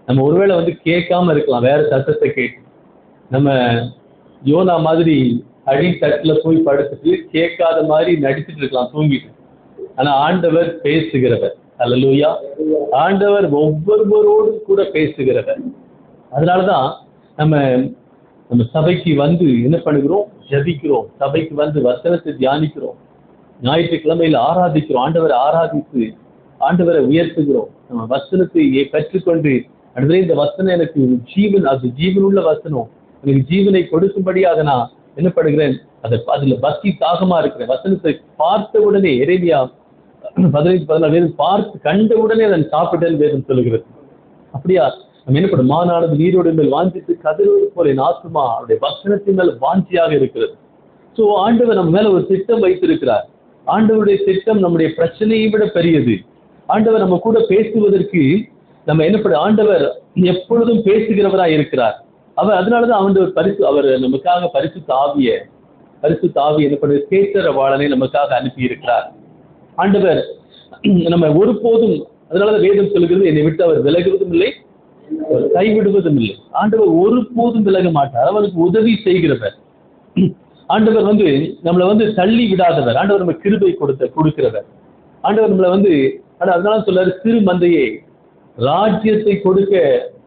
நம்ம ஒருவேளை கேட்காம இருக்கலாம், வேற சத்தத்தை கேட்டு நம்ம யோனா மாதிரி அடித்தட்டுல போய் படுத்துட்டு கேட்காத மாதிரி நடிச்சுட்டு இருக்கலாம் தூங்கிட்டு. ஆனா ஆண்டவர் பேசுகிறவர். அல்லேலூயா. ஆண்டவர் ஒவ்வொருவரோடு கூட பேசுகிறவர். அதனாலதான் நம்ம சபைக்கு என்ன பண்ணுகிறோம், ஜபிக்கிறோம். சபைக்கு வசனத்தை தியானிக்கிறோம். ஞாயிற்றுக்கிழமையில ஆராதிக்கிறோம். ஆண்டவரை ஆராதித்து ஆண்டவரை உயர்த்துகிறோம். நம்ம வசனத்தை கற்றுக்கொண்டு, அடுத்த இந்த வசனம் எனக்கு ஜீவன், அது ஜீவனுள்ள வசனம், எனக்கு ஜீவனை கொடுக்கும்படியாக நான் என்ன பண்ணுகிறேன், அதுல பக்தி தாகமா இருக்கிறேன். வசனத்தை பார்த்த உடனே, எரேமியா 15-14 பார்த்து கண்ட உடனே அதன் சாப்பிட்டேன் வேதம் சொல்லுகிறது. அப்படியா நம்ம என்ன பண்ணும், மானானது நீரோடு மேல் வாஞ்சித்து கதிரோடு போல என் ஆத்துமா அவருடைய வசனத்தின் மேல் வாஞ்சியாக இருக்கிறது. ஸோ ஆண்டவர் நம்ம மேல ஒரு திட்டம் வைத்திருக்கிறார். ஆண்டவருடைய திட்டம் நம்முடைய பிரச்சனையை விட பெரியது. ஆண்டவர் நம்ம கூட பேசுவதற்கு நம்ம என்ன பண்ண, ஆண்டவர் எப்பொழுதும் பேசுகிறவராய் இருக்கிறார். அதனாலதான் அவர் நமக்காக பரிசுத்த ஆவியை என்ன பண்ண, கேட்டரவாளனை நமக்காக அனுப்பி இருக்கிறார். ஆண்டவர் நம்ம ஒருபோதும், அதனாலதான் வேதம் சொல்லுகிறது, என்னை விட்டு அவர் விலகுவதும் இல்லை கைவிடுவதும் இல்லை. ஆண்டவர் ஒருபோதும் விலக மாட்டார். அவருக்கு உதவி செய்கிறவர். ஆண்டவர் நம்மளை தள்ளி விடாதவர். ஆண்டவர் நம்ம கிருபை கொடுக்கிறவர். ஆண்டவர் நம்மளை அதனால சொல்றாரு, சிறு மந்தையே ராஜ்யத்தை கொடுக்க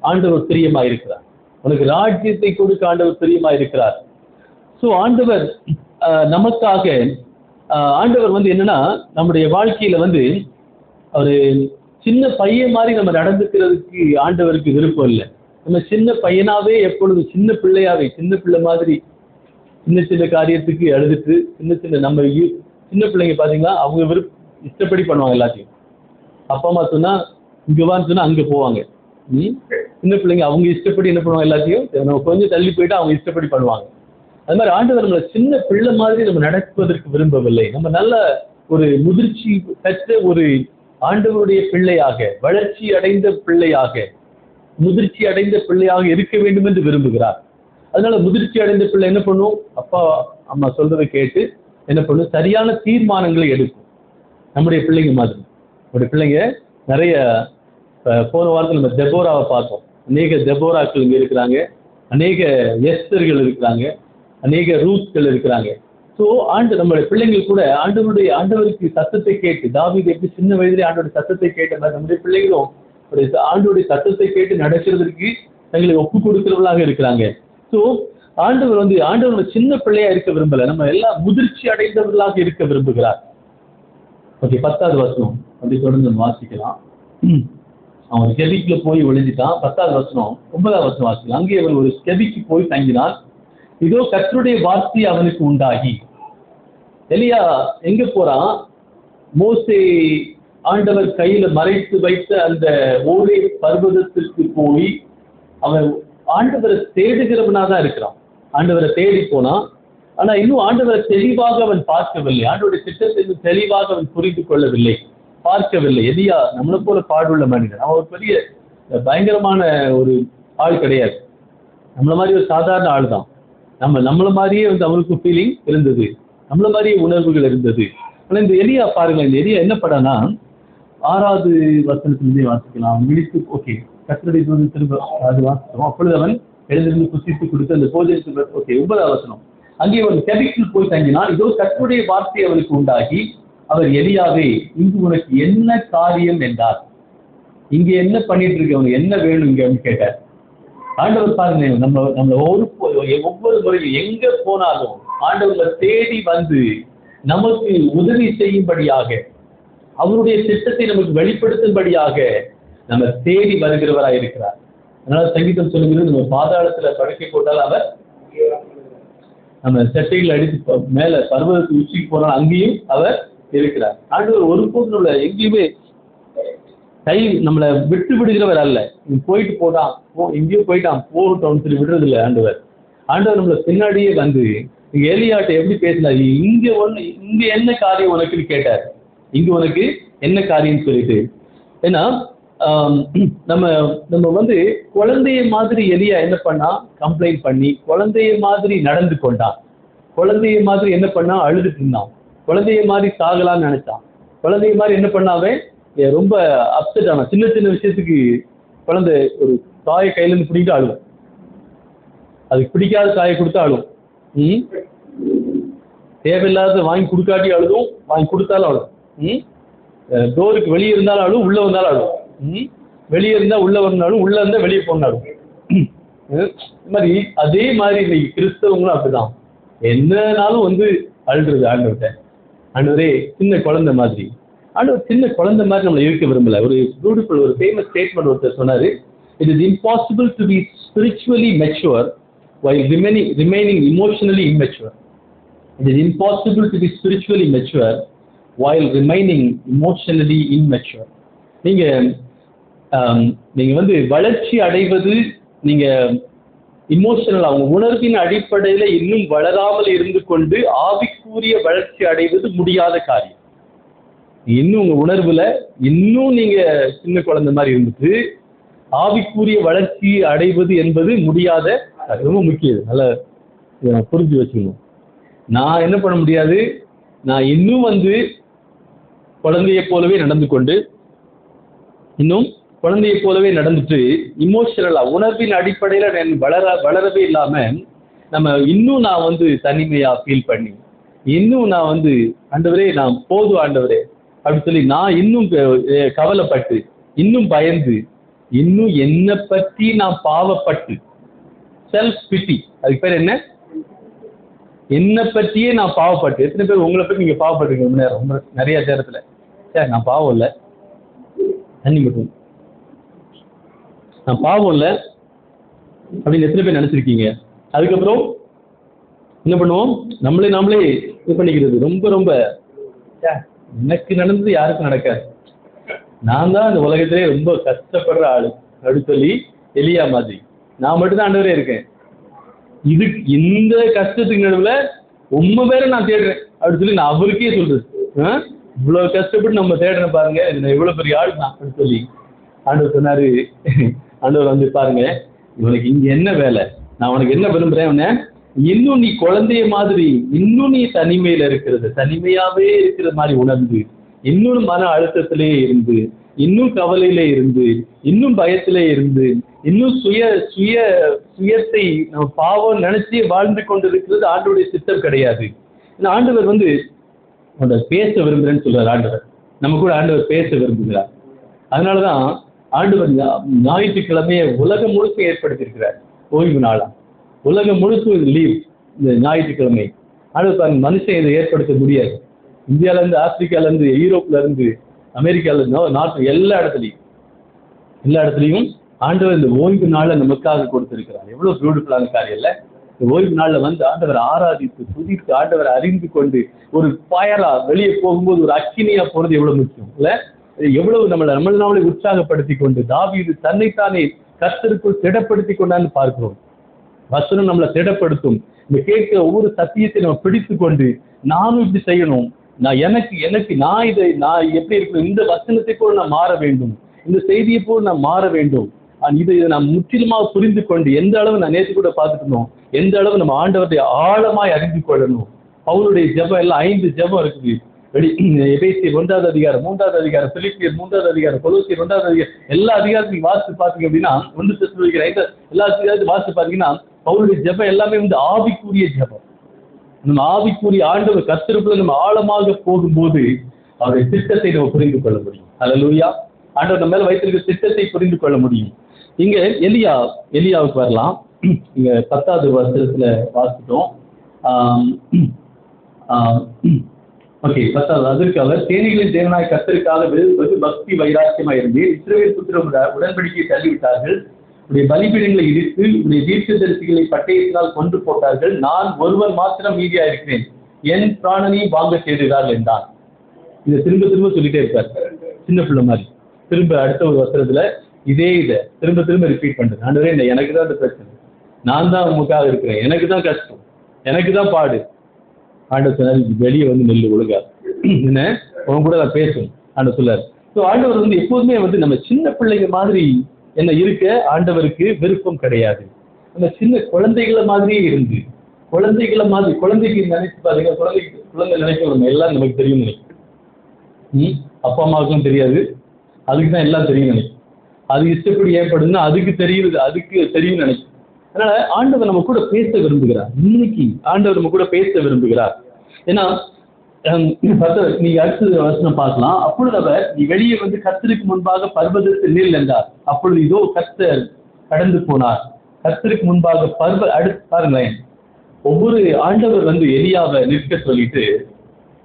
ஆண்டவர் பிரியமா இருக்கிறார். உனக்கு ராஜ்யத்தை கொடுக்க ஆண்டவர் பிரியமா இருக்கிறார். ஸோ ஆண்டவர் நமக்காக ஆண்டவர் என்னன்னா, நம்முடைய வாழ்க்கையில ஒரு சின்ன பையன் மாதிரி நம்ம நடந்துக்கிறதுக்கு ஆண்டவருக்கு விருப்பம் இல்லை. நம்ம சின்ன பையனாவே எப்பொழுதும் சின்ன பிள்ளை மாதிரி சின்ன காரியத்துக்கு அழுதுட்டு நம்ம சின்ன பிள்ளைங்க பாத்தீங்கன்னா அவங்க இஷ்டப்படி பண்ணுவாங்க எல்லாத்தையும். அப்பா அம்மா சொன்னா இங்க வான்னு சொன்னா அங்க போவாங்க. சின்ன பிள்ளைங்க அவங்க இஷ்டப்படி என்ன பண்ணுவாங்க, எல்லாத்தையும் நம்ம கொஞ்சம் தள்ளி போயிட்டு அவங்க இஷ்டப்படி பண்ணுவாங்க. அது மாதிரி ஆண்டவர் நம்மளை சின்ன பிள்ளை மாதிரி நம்ம நடப்பதற்கு விரும்பவில்லை. நம்ம நல்ல ஒரு முதிர்ச்சி பெற்ற ஒரு ஆண்டவருடைய பிள்ளையாக, வளர்ச்சி அடைந்த பிள்ளையாக, முதிர்ச்சி அடைந்த பிள்ளையாக இருக்க வேண்டும் என்று விரும்புகிறார். அதனால முதிர்ச்சி அடைந்த பிள்ளை என்ன பண்ணும், அப்பா அம்மா சொல்றதை கேட்டு என்ன பண்ணும், சரியான தீர்மானங்களை எடுக்கும். நம்முடைய பிள்ளைங்க மாதிரி நம்முடைய பிள்ளைங்க நிறைய போன வாரத்தில் நம்ம தெபோராவை பார்த்தோம். அநேக தெபோராக்கள் இங்கே இருக்கிறாங்க, அநேக எஸ்தர்கள் இருக்கிறாங்க, அநேக ரூத்கள் இருக்கிறாங்க. ஸோ நம்மளுடைய பிள்ளைங்கள் கூட ஆண்டவருக்கு சத்தத்தை கேட்டு, தாவீது எப்படி சின்ன வயதிலே ஆண்டோடைய சத்தத்தை கேட்ட மாதிரி நம்முடைய பிள்ளைகளும் ஆண்டோடைய சத்தத்தை கேட்டு நடக்கிறதுக்கு தங்களை ஒப்பு கொடுக்கிறவர்களாக இருக்கிறாங்க. ஸோ ஆண்டவர் சின்ன பிள்ளையா இருக்க விரும்பல, நம்ம எல்லாம் முதிர்ச்சி அடைந்தவர்களாக இருக்க விரும்புகிறார். ஓகே, 10வது வசனம் அப்படி தொடர்ந்து வாசிக்கலாம். அவன் கெபிக்குள்ள போய் ஒளிஞ்சிட்டான். 10வது வசனம் 9வது வசனம் வாசிக்கலாம். அங்கே அவன் ஒரு கெபிக்கு போய் தங்கினான். இதோ கர்த்தருடைய வார்த்தை அவனுக்கு உண்டாகி. எலியா எங்க போறான், மோசே ஆண்டவர் கையில மறைத்து வைத்த அந்த ஓரே பர்வதத்திற்கு போய் அவன் ஆண்டவரை தேடுகிறவனா தான் இருக்கிறான். ஆண்டவரை தேடி போனான். ஆனா இன்னும் ஆண்டவரை தெளிவாக அவன் பார்க்கவில்லை. ஆண்டவருடைய திட்டத்தை தெளிவாக அவன் புரிந்து கொள்ளவில்லை, பார்க்கவில்லை. எலியா நம்மளை போல பாடுள்ள மனிதன். அவன் ஒரு பெரிய பயங்கரமான ஒரு ஆள் கிடையாது. நம்மள மாதிரி ஒரு சாதாரண ஆள் தான். நம்மள மாதிரியே அவருக்கு ஃபீலிங் இருந்தது, நம்மள மாதிரியே உணர்வுகள் இருந்தது. ஆனா இந்த எலியா பாருங்க, இந்த எலியா என்ன படானா, 6வது வசனத்திலிருந்தே வாசிக்கலாம். விழித்து ஓகே கர்த்தருடைய தூதன் திரும்ப அது வாசித்தோம். அப்பொழுது அவன் எழுந்திருந்து புசித்து கொடுத்து அந்த போஜனத்தில் ஓகே 9வது வசனம். அங்கே அவன் கெபிக்குள் போய் தங்கினான். இதோ கர்த்தருடைய வார்த்தை அவனுக்கு உண்டாகி, அவர் எலியாவே இங்கு உனக்கு என்ன காரியம் என்றார். இங்க என்ன பண்ணிட்டு இருக்க, அவனுக்கு என்ன வேணும் இங்க அப்படின்னு கேட்டார். ஆண்டவர் பாருங்க, நம்ம ஒவ்வொரு முறையும் எங்க போனாலும் ஆண்டவர்களை தேடி நமக்கு உதவி செய்யும்படியாக, அவருடைய திட்டத்தை நமக்கு வெளிப்படுத்தும்படியாக நம்ம தேடி வருகிறவராக இருக்கிறார். அதனால சங்கீதம் சொல்லுகிறது, நம்ம பாதாளத்துல படுக்கை போட்டால் அவர் நம்ம செட்டைகள் அடித்து மேல பர்வதத்து உச்சிக்கு போனால் அங்கேயும் அவர் இருக்கிறார். ஆண்டவர் ஒருபோதும் நம்மள எங்கேயுமே நம்மளை விட்டு விடுகிறவர் அல்ல. போயிட்டு போட்டான், எங்கேயோ போயிட்டான், போகட்டும் சொல்லி விடுறது இல்லை ஆண்டவர். நம்மளை பின்னாடியே இங்க ஏலியாட்ட எப்படி பேசினார், இங்க என்ன காரியம் உனக்குன்னு கேட்டார். இங்க உனக்கு என்ன காரியம் சொல்லிட்டு. ஏன்னா நம்ம குழந்தைய மாதிரி எலியா என்ன பண்ணா, கம்ப்ளைண்ட் பண்ணி குழந்தைய மாதிரி நடந்து கொண்டான். குழந்தைய மாதிரி என்ன பண்ணா, அழுதுட்டு இருந்தான். குழந்தைய மாதிரி சாகலான்னு நினைச்சான். குழந்தைய மாதிரி என்ன பண்ணாவே ரொம்ப அப்செட் ஆனா. சின்ன சின்ன விஷயத்துக்கு குழந்தை ஒரு காயை கையில இருந்து பிடிக்கிட்டு அழுவும். அதுக்கு பிடிக்காத காயை கொடுத்தா அழுவும். தேவையில்லாத வாங்கி கொடுக்காட்டி அழுதும், வாங்கி கொடுத்தாலும் அழுவும். டோருக்கு வெளியே இருந்தாலும் அழுவும், உள்ள வந்தாலும் அழுவும். வெளியே இருந்தா உள்ள வந்தாலும், உள்ள இருந்தா வெளியே போனாலும். இது மாதிரி அதே மாதிரி இன்னைக்கு கிறிஸ்தவங்களும் அப்படிதான். என்னன்னாலும் அழுறது ஆண்டவர்கிட்ட. ஆண்டவரே சின்ன குழந்தை மாதிரி. ஆண்டவர் சின்ன குழந்தை மாதிரி நம்மளை இருக்க விரும்பல. ஒரு பியூட்டிஃபுல் ஒரு ஃபேமஸ் ஸ்டேட்மெண்ட் ஒருத்தர் சொன்னாரு, it is impossible to be spiritually mature while remaining emotionally immature. It is impossible to be spiritually mature while remaining emotionally immature. நீங்க வளர்ச்சி அடைவது, நீங்க இமோஷனல் அவங்க உணர்வின் அடிப்படையில இன்னும் வளராமல் இருந்து கொண்டு ஆவிக்குரிய வளர்ச்சி அடைவது முடியாத காரியம். இன்னும் உங்க உணர்வுல இன்னும் நீங்க சின்ன குழந்தை மாதிரி இருந்துட்டு ஆவிக்குரிய வளர்ச்சி அடைவது என்பது முடியாத, ரொம்ப முக்கியம். நல்லா புரிஞ்சு வச்சுக்கணும். நான் என்ன பண்ண முடியாது, நான் இன்னும் குழந்தைய போலவே நடந்து கொண்டு இன்னும் குழந்தையை போலவே நடந்துட்டு இமோஷனலா உணர்வின் அடிப்படையில் வளரவே இல்லாம நம்ம இன்னும் நான் வந்து தனிமையா ஃபீல் பண்ணி இன்னும் நான் வந்து ஆண்டவரே நான் போதும் ஆண்டவரே அப்படின்னு சொல்லி நான் இன்னும் கவலைப்பட்டு இன்னும் பயந்து இன்னும் என்னை பற்றி நான் பாவப்பட்டு செல்ஃப் பிட்டி, அதுக்கு பேர் என்ன, என்னை பற்றியே நான் பாவப்பட்டு. எத்தனை பேர் உங்களை பற்றி நீங்க பாவப்பட்டுருக்கீங்க ரொம்ப நேரம், ரொம்ப நிறைய நேரத்துல சார் நான் பாவம் இல்லை தண்ணி மட்டும் நான் பாவம் இல்லை அப்படின்னு எத்தனை பேர் நினைச்சிருக்கீங்க? அதுக்கப்புறம் என்ன பண்ணுவோம், நாமளே இது பண்ணிக்கிறது. ரொம்ப ரொம்ப எனக்கு நடந்தது யாருக்கும் நடக்காது, நான் தான் அந்த உலகத்திலே ரொம்ப கஷ்டப்படுற ஆளு அப்படின்னு சொல்லி எலியா மாதிரி நான் மட்டும்தான் ஆண்டவரே இருக்கேன், இதுக்கு இந்த கஷ்டத்துக்கு நடுவில் உண்மை பேரை நான் தேடுறேன் அப்படின்னு சொல்லி நான் அவருக்கே சொல்றது. இவ்வளவு கஷ்டப்பட்டு நம்ம தேடுறேன் பாருங்க, எவ்வளவு பெரிய ஆள் நான் அப்படின்னு சொல்லி ஆண்டவர் சொன்னாரு. ஆண்டவர் வந்து பாருங்க, இவனுக்கு இங்க என்ன வேலை, நான் உனக்கு என்ன விரும்புறேன், இன்னும் நீ குழந்தைய மாதிரி இன்னும் நீ தனிமையில இருக்கிறது, தனிமையாவே இருக்கிற மாதிரி உணர்ந்து இன்னும் மன அழுத்தத்திலே இருந்து இன்னும் கவலையிலே இருந்து இன்னும் பயத்திலே இருந்து இன்னும் சுயத்தை நம்ம பாவம் நினைச்சு வாழ்ந்து கொண்டிருக்கிறது ஆண்டவருடைய சித்தம் கிடையாது. இந்த ஆண்டவர் வந்து பேச விரும்புகிறேன்னு சொல்றாரு. ஆண்டவர் நம்ம கூட ஆண்டவர் பேச விரும்புகிறார். அதனாலதான் ஆண்டவர் ஞாயிற்றுக்கிழமையை உலகம் முழுக்க ஏற்படுத்தியிருக்கிறார். ஓய்வு நாளா உலகம் முழுக்க லீவ் இந்த ஞாயிற்றுக்கிழமை. ஆண்டவர் பாருங்க, மனுஷன் இதை ஏற்படுத்த முடியாது. இந்தியால இருந்து, ஆப்பிரிக்கால இருந்து, யூரோப்ல இருந்து, அமெரிக்கால இருந்து, நாட்டு எல்லா இடத்துலையும் ஆண்டவர் இந்த ஓய்வு நாளை நமக்காக கொடுத்திருக்கிறார். எவ்வளவு பியூட்டிஃபுல்லான காரியம் இல்ல? இந்த ஓய்வு நாள்ல வந்து ஆண்டவர் ஆராதித்து துதித்து ஆண்டவரை அறிந்து கொண்டு ஒரு பயரா வெளியே போகும்போது ஒரு அக்கினியா போறது எவ்வளவு முக்கியம் இல்ல? எவ்வளவு நம்மளை உற்சாகப்படுத்தி கொண்டு தாவீது தன்னைத்தானே கர்த்தருக்குள் திடப்படுத்தி கொண்டான்னு பார்க்கிறோம். வசனம் நம்மளை திடப்படுத்தும். இந்த கேட்கிற ஒவ்வொரு சத்தியத்தை நம்ம பிடித்து கொண்டு நானும் இப்படி செய்யணும், நான் எப்படி இருக்கணும், இந்த வசனத்தை போல் நான் மாற வேண்டும், இந்த செய்தியை போல் நான் மாற வேண்டும், இதை நான் முற்றிலுமாக புரிந்து கொண்டு எந்த அளவு நான் நேற்று கூட பார்த்துக்கணும், எந்த அளவு நம்ம ஆண்டவரை ஆழமாய் அறிந்து கொள்ளணும். அவருடைய ஜெபம் எல்லாம் 5 ஜெபம் இருக்குது. எபேசியர் 1ஆம் அதிகாரம், 3ஆம் அதிகாரம், பிலிப்பியர் 3ஆம் அதிகாரம், கொலோசியர் 1ஆம் அதிகாரம், எல்லா அதிகாரத்தையும் வாசித்து பார்த்தீங்க அப்படின்னா 1 தெசலோனிக்கர் 5 எல்லா அதிகாரத்தையும் வாசித்து பார்த்தீங்கன்னா அவருடைய ஜெபம் எல்லாமே வந்து ஆவிக்குரிய ஜெபம். நம்ம ஆவிக்குரிய ஆண்டவர் கர்த்தருக்குள்ள நம்ம ஆழமாக போகும்போது அவருடைய திட்டத்தை நம்ம புரிந்து கொள்ள முடியும். அல்லேலூயா. ஆண்டவர் நம்ம மேல வைத்திருக்கிற திட்டத்தை புரிந்து கொள்ள முடியும். இங்க எலியாவுக்கு வரலாம். இங்க 10வது வசனத்துல வாசிட்டோம். ஓகே, 10வது. அதற்கு அவர், தேனிகளின் தேவனாய் கர்த்தருக்காக பக்தி வைராக்கியமாக இருந்து இஸ்ரவேல் புத்திரர் உடன்படிக்கையை தள்ளிவிட்டார்கள், உடைய பலிபீடங்களை இடித்து உடைய தீர்க்கதரிசிகளை பட்டயத்தினால் கொன்று போட்டார்கள், நான் ஒருவர் மாத்திரம் மீதியா இருக்கிறேன், என் பிராணனையும் வாங்க தேடுகிறார்கள் என்றான். இதை திரும்ப திரும்ப சொல்லிட்டே இருப்பார், சின்ன பிள்ளை மாதிரி. திரும்ப அடுத்த ஒரு வசனத்துல இதை திரும்ப திரும்ப ரிப்பீட் பண்றேன். ஆண்டவரே, எனக்கு தான் இந்த பிரச்சனை, நான் தான் உங்களுக்காக இருக்கிறேன், எனக்கு தான் கஷ்டம், எனக்கு தான் பாடு. ஆண்டவர் சொன்னார், வெளியே வந்து நெல்லு ஒழுங்கா என்ன உன் கூட நான் பேசும் ஆண்டவர் சொல்லார். ஸோ ஆண்டவர் வந்து எப்போதுமே வந்து நம்ம சின்ன பிள்ளைங்க மாதிரி என்ன இருக்க ஆண்டவருக்கு விருப்பம் கிடையாது. நம்ம சின்ன குழந்தைகளை மாதிரியே இருந்து குழந்தைக்கு நினைச்சு பாருங்க. குழந்தை நினைக்கிறோம் நம்ம எல்லாம் நமக்கு தெரியும் நினைக்கும். அப்பா அம்மாவுக்கும் தெரியாது, அதுக்கு தான் எல்லாம் தெரியும் நினைக்கும். அது இஷ்டப்படி ஏற்படுதுன்னா அதுக்கு தெரியும் நினைக்கும். அதனால ஆண்டவர் நம்ம கூட பேச விரும்புகிறார். இன்னைக்கு ஆண்டவர் நம்ம கூட பேச விரும்புகிறார். ஏன்னா நீங்க அடுத்த வசனம் பார்க்கலாம். அப்பொழுது அவர், நீ வெளியே வந்து கர்த்தருக்கு முன்பாக பர்வதத்தில் நில் என்றார். அப்பொழுது இதோ கர்த்தர் கடந்து போனார். கர்த்தருக்கு முன்பாக அடுத்து பாருங்களேன், ஒவ்வொரு ஆண்டவர் வந்து எலியாவை நிற்க சொல்லிட்டு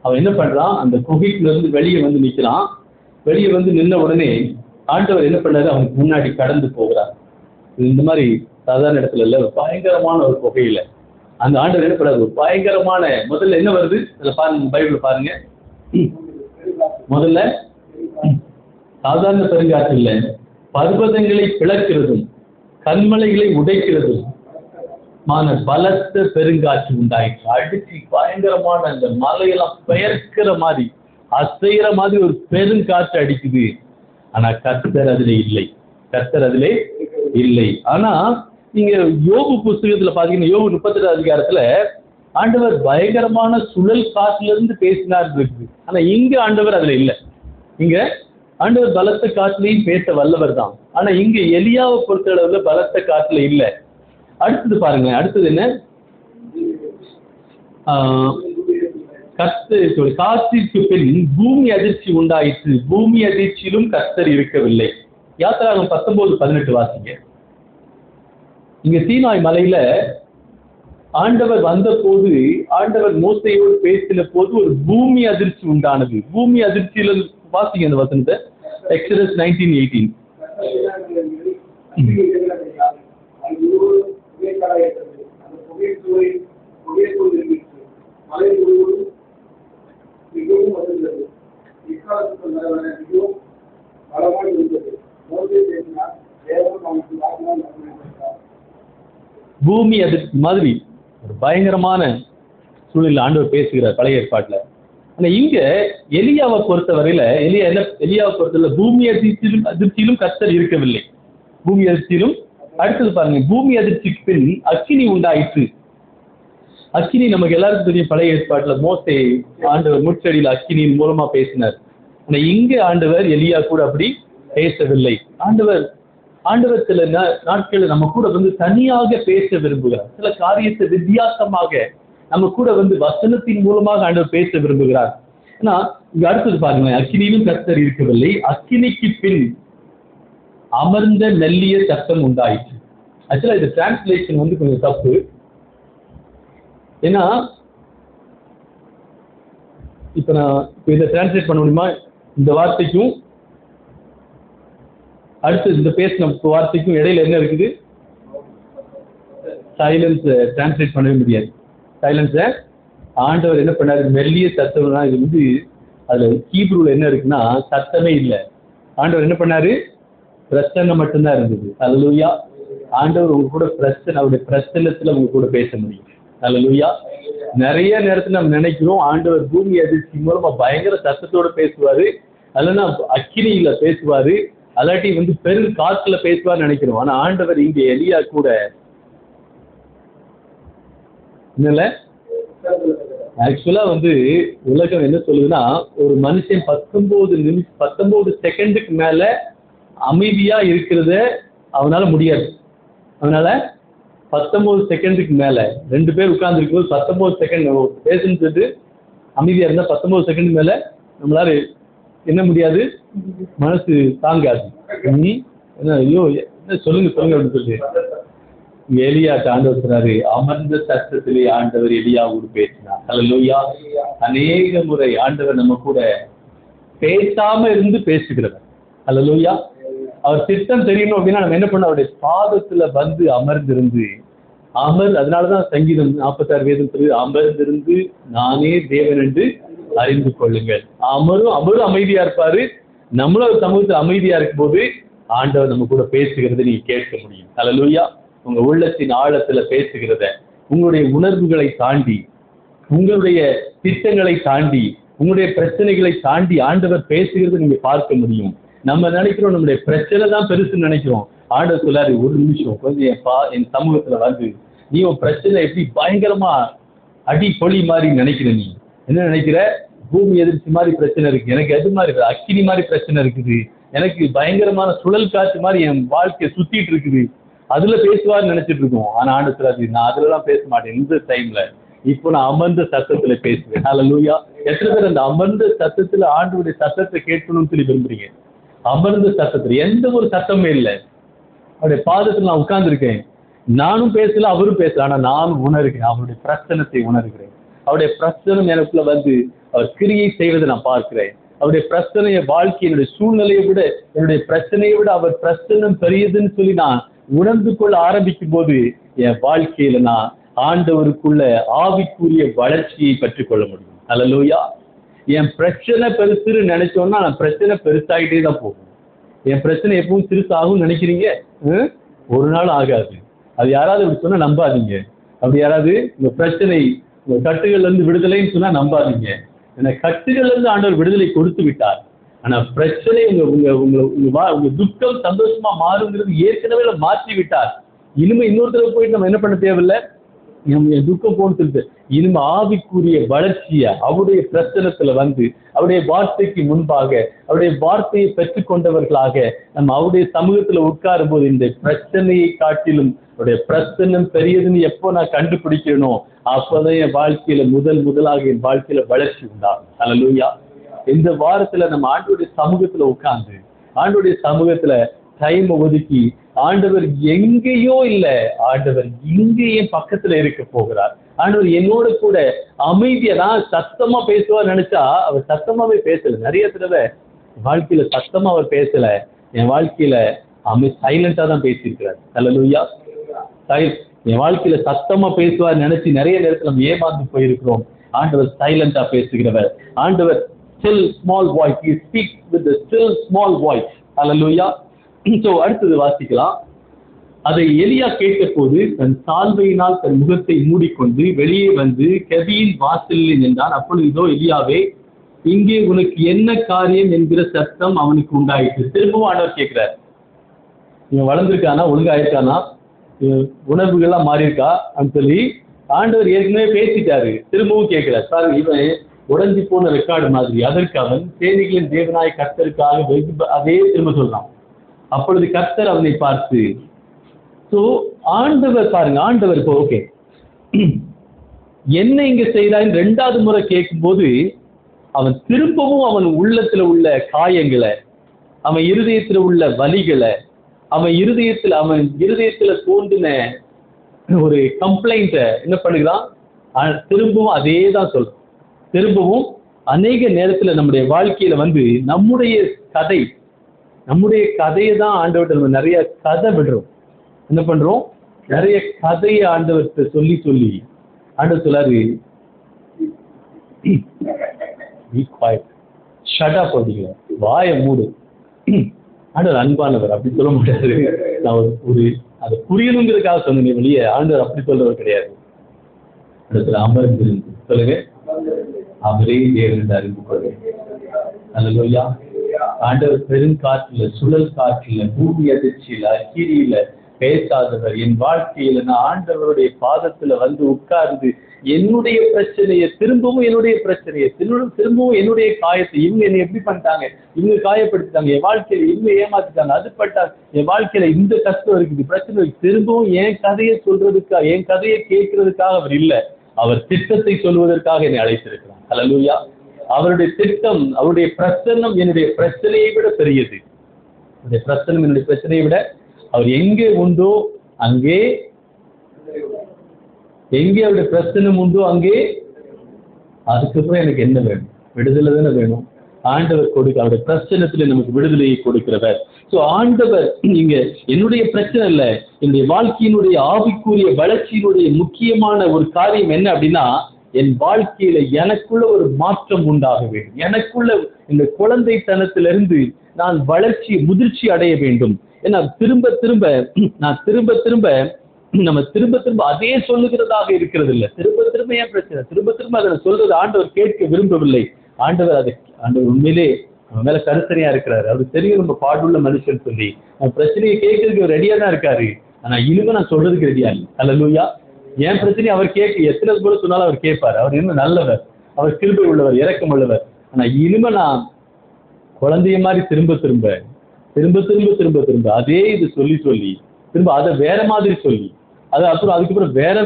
அவன் என்ன பண்றான், அந்த குகைக்குள்ள இருந்து வெளியே வந்து நிற்கிறான். வெளியே வந்து நின்ன உடனே ஆண்டவர் என்ன பண்ணாரு, அவனுக்கு முன்னாடி கடந்து போகிறார். இந்த மாதிரி சாதாரண இடத்துல இல்ல, ஒரு பயங்கரமான ஒரு குகையில அந்த ஆண்டவர் என்ன பண்ணாரு, ஒரு பயங்கரமான, முதல்ல என்ன வருது அதுல பாருங்க, பைபிள் பாருங்க. முதல்ல சாதாரண பெருங்காற்று இல்ல, பர்வதங்களை பிளக்கிறதும் கண்மலைகளை உடைக்கிறதும் பலத்த பெருங்காற்று உண்டாயிற்று. அடிச்சு பயங்கரமான அந்த மலையெல்லாம் பெயர்க்கிற மாதிரி அசைகிற மாதிரி ஒரு பெருங்காற்று அடிக்குது. ஆனா கர்த்தர் அதிலே இல்லை. ஆனா நீங்க யோபு புஸ்தகத்துல பாத்தீங்கன்னா, யோபு 38 அதிகாரத்துல ஆண்டவர் பயங்கரமான சுழல் காற்றுல இருந்து பேசினார் இருக்குது. ஆனா இங்க ஆண்டவர் அதுல இல்லை. இங்க ஆண்டவர் பலத்த காற்றுலையும் பேச வல்லவர் தான். ஆனா இங்க எலியாவை பொறுத்த அளவுல பலத்த காற்றுல இல்ல. அடுத்தது பாருங்க, அடுத்தது என்ன? காற்றிற்கு பின் பூமி அதிர்ச்சி உண்டாயிற்று, பூமி அதிர்ச்சியிலும் கர்த்தர் இருக்கவில்லை. யாத்திராகமம் 19:18 வாசிங்க. இங்க சீனாய் மலையில ஆண்டவர் வந்த போது, ஆண்டவர் மோசையோடு பேசின போது ஒரு பூமி அதிர்ச்சி உண்டானது. பூமி அதிர்ச்சியில வாசிங்க அந்த வசனத்தை. எக்ஸோடஸ் 19:18. பூமி அதிர்ச்சி மாதிரி ஒரு பயங்கரமான சூழலில் ஆண்டவர் பேசுகிறார் பழைய ஏற்பாட்டுல. ஆனா இங்க எலியாவை பொறுத்தவரையில எலியாவை பொறுத்தவரை பூமி அதிர்ச்சியிலும் கர்த்தர் இருக்கவில்லை. பூமி அதிர்ச்சியிலும். அடுத்தது பாருங்க, பூமி அதிர்ச்சிக்கு பின் அக்கினி உண்டாயிற்று. அக்கினி நமக்கு எல்லாருக்கும் தெரியும், பழைய ஏற்பாட்டுல மோசே ஆண்டவர் முட்செடியில் அக்கினியின் மூலமா பேசினார். ஆனா இங்க ஆண்டவர் எலியா கூட அப்படி பேசவில்லை. ஆண்டவர் சில நாட்கள் நம்ம கூட வந்து தனியாக பேச விரும்புகிறார். சில காரியத்தை வித்தியாசமாக நம்ம கூட வந்து வசனத்தின் மூலமாக ஆண்டவர் பேச விரும்புகிறார். ஆனா இங்க அடுத்தது பாருங்க, அக்கினியிலும் கர்த்தர் இருக்கவில்லை, அக்கினிக்கு பின் அமர்ந்த மெல்லிய சத்தம் உண்டாயிற்று. ஆக்சுவலா இது டிரான்ஸ்லேஷன் வந்து கொஞ்சம் தப்பு. ஏன்னா இப்ப நான் இதை டிரான்ஸ்லேட் பண்ண முடியுமா? இந்த வார்த்தைக்கும் அடுத்து இந்த பேசின வார்த்தைக்கும் இடையில என்ன இருக்குது? சைலன்ஸ் டிரான்ஸ்லேட் பண்ணவே முடியாது. சைலன்ஸை ஆண்டவர் என்ன பண்ணாரு? மெல்லிய சத்தம்னா இது வந்து அதுல ஹீப்ரூல என்ன இருக்குன்னா சத்தமே இல்லை. ஆண்டவர் என்ன பண்ணாரு? பிரச்சனை மட்டும்தான் இருந்தது. அல்லேலூயா. ஆண்டவர் உங்க கூட அவருடைய பிரச்சனத்துல உங்க கூட பேச முடியும். அல்லேலூயா. நிறைய நேரத்துல நம்ம நினைக்கிறோம் ஆண்டவர் பூமி அதிர்ச்சி மூலமா பயங்கர சத்தத்தோட பேசுவாரு, அல்லனா அக்கினியில பேசுவாரு, அல்லாட்டி வந்து பெரும் காற்றுல பேசுவார்னு நினைக்கிறோம். ஆனா ஆண்டவர் இங்க எலியா கூட என்னல ஆக்சுவலா வந்து உலகம் என்ன சொல்லுதுன்னா, ஒரு மனுஷன் 19 செகண்டுக்கு மேல அமைதியா இருக்கிறத அவனால முடியாது. அதனால 19 செகண்டுக்கு மேல 2 பேர் உட்கார்ந்து இருக்கும்போது 19 செகண்ட் பேசுறது அமைதியா இருந்தா 19 செகண்ட் மேல நம்மளால என்ன முடியாது, மனசு தாங்காது. ஐயோ சொல்லுங்க அப்படின்னு சொல்லி எலியாட்ட ஆண்டவர் சொல்றாரு, அமர்ந்த சத்தத்திலே ஆண்டவர் எலியாவோடு பேசினார். அல்லேலூயா. அநேக முறை ஆண்டவர் நம்ம கூட பேசாம இருந்து பேசுகிறவர். அல்லேலூயா. அவர் திட்டம் தெரியணும் அப்படின்னா நம்ம என்ன பண்ண, அவருடைய பாதத்துல வந்து அமர்ந்திருந்து அதனாலதான் சங்கீதம் 46 சொல்லி அமர்ந்திருந்து நானே தேவன் என்று அறிந்து கொள்ளுங்கள். அவரும் அமைதியா இருப்பாரு, நம்மளும் சமூகத்தில் அமைதியா இருக்கும் போது ஆண்டவர் நம்ம கூட பேசுகிறத நீங்க கேட்க முடியும். அல்லேலூயா. உங்க உள்ளத்தின் ஆழத்துல பேசுகிறத, உங்களுடைய உணர்வுகளை தாண்டி, உங்களுடைய திட்டங்களை தாண்டி, உங்களுடைய பிரச்சனைகளை தாண்டி ஆண்டவர் பேசுகிறத நீங்க பார்க்க முடியும். நம்ம நினைக்கிறோம் நம்முடைய பிரச்சனை தான் பெருசுன்னு நினைக்கிறோம். ஆண்டவர் சொல்லாரு, ஒரு நிமிஷம் கொஞ்சம் என் சமூகத்துல வந்து நீ உன் பிரச்சனை எப்படி பயங்கரமா அடி பொலி மாதிரி நினைக்கிற, நீ என்ன நினைக்கிற? பூமி எதிர்ச்சி மாதிரி பிரச்சனை இருக்கு, எனக்கு எது மாதிரி அக்கினி மாதிரி பிரச்சனை இருக்குது, எனக்கு பயங்கரமான சுழல் காற்று மாதிரி என் வாழ்க்கையை சுத்திட்டு இருக்குது, அதுல பேசுவார்னு நினைச்சிட்டு இருக்கோம். ஆனா ஆண்டவர் சொல்லாரு, நான் அதுலலாம் பேச மாட்டேன். இந்த டைம்ல இப்போ நான் அமர்ந்த சத்தத்துல பேசுவேன். அல்லேலூயா. எத்தனை பேர் அந்த அமர்ந்த சத்தத்துல ஆண்டவருடைய சத்தத்தை கேட்கணும்னு சொல்லி விரும்புறீங்க? அமர்ந்த சத்தத்துல எந்த ஒரு சத்தமே இல்லை. அவருடைய பாதத்துல நான் உட்கார்ந்துருக்கேன், நானும் பேசல அவரும் பேசல, ஆனா நானும் உணர்கிறேன், அவருடைய பிரச்சனத்தை உணர்கிறேன். அவருடைய பிரச்சனை எனக்குள்ள வந்து அவர் கிரியை செய்வதை நான் பார்க்கிறேன். அவருடைய பிரச்சனைய வாழ்க்கை என்னுடைய சூழ்நிலையை விட, என்னுடைய பிரச்சனையை விட அவர் பிரச்சனை பெரியதுன்னு சொல்லி நான் உணர்ந்து கொள்ள ஆரம்பிக்கும் போது என் வாழ்க்கையில நான் ஆண்டவருக்குள்ள ஆவிக்குரிய வளர்ச்சியை பெற்றுக்கொள்ள முடியும். அல்லேலூயா. என் பிரச்சனை பெருசுன்னு நினைச்சோம்னா நான் பிரச்சனை பெருசாகிட்டே தான் போகும். என் பிரச்சனை எப்பவும் சிறுசாகும் நினைக்கிறீங்க? ஒரு நாள் ஆகாது. அது யாராவது இப்படி சொன்னா நம்பாதீங்க. அப்படி யாராவது இந்த பிரச்சனை உங்க கட்டுகள்ல இருந்து விடுதலைன்னு சொன்னா நம்பாதீங்க. ஏன்னா கட்டுகள்ல இருந்து ஆண்டவர் விடுதலை கொடுத்து விட்டார். ஆனா பிரச்சனை உங்க துக்கம் சந்தோஷமா மாறுங்கிறது ஏற்கனவே மாற்றி விட்டார். இனிமே இன்னொருத்தர போயிட்டு நம்ம என்ன பண்ண தேவையில்லை, என் துக்கம் போன்னு இனிமே ஆவிக்குரிய வளர்ச்சிய அவருடைய பிரச்சனத்துல வந்து அவருடைய வார்த்தைக்கு முன்பாக அவருடைய வார்த்தையை பெற்றுக் கொண்டவர்களாக நம்ம அவருடைய சமூகத்துல உட்காரும் போது இந்த பிரச்சனையை காட்டிலும் அவருடைய பிரச்சனை பெரியதுன்னு எப்போ நான் கண்டுபிடிக்கணும், அப்பதான் என் வாழ்க்கையில முதலாக என் வாழ்க்கையில வளர்ச்சி உண்டாகும். ஹல்லேலூயா. இந்த வாரத்துல நம்ம ஆண்டவருடைய சமூகத்துல உட்கார்ந்து ஆண்டவருடைய சமூகத்துல டைம் ஒதுக்கி ஆண்டவர் எங்கேயோ இல்ல, ஆண்டவர் இங்கேயே பக்கத்துல இருக்க போகிறார். ஆண்டவர் என்னோட கூட அமைதியா நான் சத்தமா பேசுவார் நினைச்சா அவர் சத்தமாவே பேசல. நிறைய தடவை வாழ்க்கையில சத்தமா அவர் பேசல, என் வாழ்க்கையில சைலண்டா தான் பேசியிருக்கிறார். ஹல்லேலூயா. என் வாழ்க்கையில சத்தமா பேசுவார் நினைச்சு நிறைய நேரத்துல நம்ம ஏமாந்து போயிருக்கிறோம். ஆண்டவர் சைலண்டா பேசுகிறவர். ஆண்டவர் still small voice, he speaks with the still small voice. Hallelujah. So அடுத்தது வாசிக்கலாம். அதை எலியா கேட்ட போது தன் சால்வையினால் தன் முகத்தை மூடிக்கொண்டு வெளியே வந்து கெபியின் வாசலில் நின்றான். அப்பொழுது இதோ எலியாவே, இங்கே உனக்கு என்ன காரியம் என்கிற சத்தம் அவனுக்கு உண்டாயிற்று. திரும்பவும் ஆண்டவர் கேட்கிறார், இவன் வளர்ந்துருக்கானா, ஒழுங்காயிருக்கானா, உணர்வுகள்லாம் மாறி இருக்கா அப்படின்னு சொல்லி ஆண்டவர் ஏற்கனவே பேசிட்டாரு. திரும்பவும் கேட்கிறார். சார், இவன் உடஞ்சி போன ரெக்கார்டு மாதிரி. அதற்கு அவன் சேனைகளின் தேவனாய் கர்த்தருக்காக அதே திரும்ப சொல்றான். அப்பொழுது கர்த்தர் அவனை பார்த்து, சோ ஆண்டவர் பாருங்க, ஆண்டவர் இப்போ ஓகே என்ன இங்க செய்யறான்னு 2வது முறை கேட்கும் போது அவன் திரும்பவும் அவன் உள்ளத்துல உள்ள காயங்களை, அவன் இருதயத்துல உள்ள வலிகளை, அவன் இருதயத்துல தோன்றின ஒரு கம்ப்ளைண்ட என்ன பண்ணுகிறான், திரும்பவும் அதே தான் சொல்றான். திரும்பவும் அநேக நேரத்துல நம்முடைய வாழ்க்கையில வந்து நம்முடைய கதையை தான் ஆண்டவர்கிட்ட நம்ம நிறைய கதை விடுறோம். என்ன பண்றோம், நிறைய கதையை ஆண்டவர்கிட்ட சொல்லி ஆண்டவர் சொல்லாரு, ஷட் அப் அப்படிங்கிற வாயை மூடு. ஆண்டவர் அன்பானவர் அப்படி சொல்ல முடியாது. நான் ஒரு அதை புரியணுங்கிறதுக்காக சொன்னேன் வெளியே. ஆண்டவர் அப்படி சொல்றவர் கிடையாது. இடத்துல அமர்ந்திருந்து சொல்லுங்க, அவரே தேவன் அறிந்து கொள்ளுங்க. அல்லேலூயா. ஆண்டவர் பெருங்காற்றுல, சுழல் காற்றுல, பூமி அதிர்ச்சியில, அக்கிரியில பேசாதவர். என் வாழ்க்கையில நான் ஆண்டவருடைய பாதத்துல வந்து உட்கார்ந்து என்னுடைய பிரச்சனையை திரும்பவும் என்னுடைய காயத்தை, இவங்க என்னை எப்படி பண்ணிட்டாங்க, இவங்க காயப்படுத்திட்டாங்க, என் வாழ்க்கையில இவங்க ஏமாத்திட்டாங்க, அது பட்டாங்க, என் வாழ்க்கையில இந்த கஷ்டம் இருக்குது, பிரச்சனை இருக்கு, திரும்பவும் என் கதையை சொல்றதுக்காக, என் கதையை கேட்கறதுக்காக அவர் இல்லை, அவர் திட்டத்தை சொல்வதற்காக என்னை அழைத்திருக்கிறார். ஹல்லேலூயா. அவருடைய திட்டம், அவருடைய பிரசன்னம் என்னுடைய பிரச்சனையை விட பெரியது. அவருடைய பிரசன்னம் என்னுடைய பிரச்சனையை விட, அவர் எங்கே உண்டோ அங்கே, எங்கே அவருடைய பிரச்சனம் உண்டோ அங்கே, அதுக்கப்புறம் எனக்கு என்ன வேணும், விடுதலை தானே வேணும். ஆண்டவர் அவருடைய பிரச்சனத்துல நமக்கு விடுதலையை கொடுக்கிறவர். ஸோ ஆண்டவர் நீங்க என்னுடைய பிரச்சனை இல்லை, என்னுடைய வாழ்க்கையினுடைய ஆவிக்குரிய வளர்ச்சியினுடைய முக்கியமான ஒரு காரியம் என்ன அப்படின்னா, என் வாழ்க்கையில எனக்குள்ள ஒரு மாற்றம் உண்டாக வேண்டும். எனக்குள்ள இந்த குழந்தைத்தனத்திலிருந்து நான் முதிர்ச்சி அடைய வேண்டும். ஏன்னா திரும்ப திரும்ப நம்ம அதே சொல்லுகிறதாக இருக்கிறது இல்லை. திரும்ப ஏன் பிரச்சனை, திரும்ப அதை சொல்றது ஆண்டவர் கேட்க விரும்பவில்லை. ஆண்டவர் உண்மையிலே அவன் மேல கருத்தரையா இருக்கிறாரு. அவருக்கு தெரியும் நம்ம பாடுள்ள மனுஷன் சொல்லி அவன் பிரச்சனையை கேட்கறதுக்கு ரெடியா தான் இருக்காரு. ஆனா இனிமே நான் சொல்றதுக்கு ரெடியா இல்லை. அல்லேலூயா. என் பிரச்சனையை அவர் எத்தனை போல சொன்னாலும் அவர் கேட்பாரு. அவர் இன்னும் நல்லவர், அவர் கிருபை உள்ளவர், இரக்கம் உள்ளவர். ஆனா இனிமே நான் குழந்தைய மாதிரி திரும்ப அதே இது சொல்லி திரும்ப அதை வேற மாதிரி சொல்லி அதுக்கப்புறம் வேற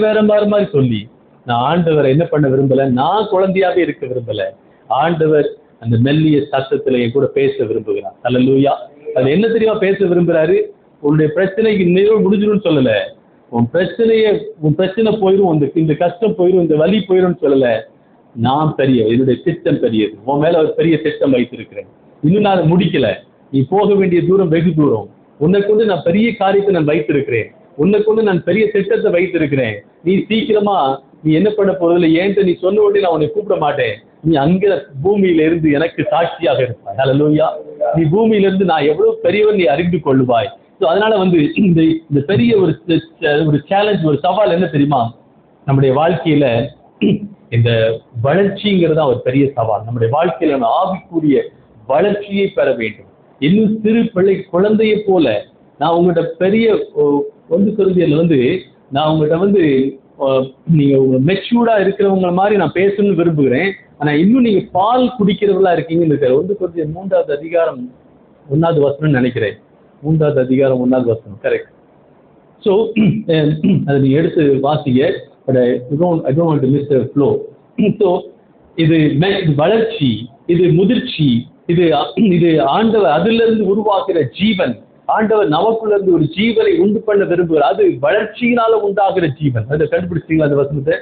மாதிரி சொல்லி நான் ஆண்டவரை என்ன பண்ண விரும்பல, நான் குழந்தையாவே இருக்க விரும்பல. ஆண்டவர் அந்த மெல்லிய சத்தத்துல என் கூட பேச விரும்புகிறார். அல்லேலூயா. அது என்ன தெரியுமா பேச விரும்புறாரு, உன்னுடைய பிரச்சனைக்கு முடிஞ்சிடும்னு சொல்லல, உன் பிரச்சனை போயிடும், இந்த கஷ்டம் போயிடும், இந்த வலி போயிடும்னு சொல்லல. நான் என்னுடைய திட்டம் பெரியது, உன் மேல ஒரு பெரிய திட்டம் வைத்திருக்கிறேன். இன்னும் நான் அதை முடிக்கல, நீ போக வேண்டிய தூரம் வெகு தூரம். உன்னை கொண்டு நான் பெரிய காரியத்தை நான் வைத்திருக்கிறேன், உன்னை கொண்டு நான் பெரிய திட்டத்தை வைத்திருக்கிறேன். நீ சீக்கிரமா நீ என்ன பண்ண போறதில்லை, ஏன்ட்டு நீ சொன்ன உடனே நான் உன்னை கூப்பிட மாட்டேன். நீ அங்க பூமியில இருந்து எனக்கு சாட்சியாக இருப்பாய். அல்லேலூயா. நீ பூமியில இருந்து நான் எவ்வளவு பெரியவன் நீ அறிந்து கொள்ளுவாய். ஸோ அதனால வந்து இந்த பெரிய ஒரு சேலஞ்ச், ஒரு சவால் என்ன தெரியுமா, நம்முடைய வாழ்க்கையில இந்த வளர்ச்சிங்கிறதா ஒரு பெரிய சவால். நம்முடைய வாழ்க்கையில நம்ம ஆவிக்குரிய வளர்ச்சியை பெற வேண்டும். இன்னும் சிறு குழந்தையை போல நான் உங்கள்கிட்ட பெரிய 1 கொரிந்தியர்ல வந்து நான் உங்கள்கிட்ட வந்து நீங்க மெச்சூர்டா இருக்கிறவங்க மாதிரி நான் பேசணும்னு விரும்புகிறேன். ஆனா இன்னும் நீங்க பால் குடிக்கிறவங்களா இருக்கீங்கன்னு இருக்காரு. 1 அதிகாரம் 1வது வசனம் நினைக்கிறேன். 3வது அதிகாரம் 1வது வசனம் கரெக்ட். ஸோ அதை நீங்க எடுத்து வாசிங்க. But I don't want to miss the flow. So இது வளர்ச்சி, இது முதிர்ச்சி, இது ஆண்டவர் அதிலிருந்து உருவாக்குற ஜீவன். ஆண்டவர் நமக்குள்ள இருந்து ஒரு ஜீவனை உண்டு பண்ண விரும்புகிறார். அது வளர்ச்சியினால உண்டாகிற ஜீவன். அதை கண்டுபிடிச்சிங்களா அந்த வசனத்தை?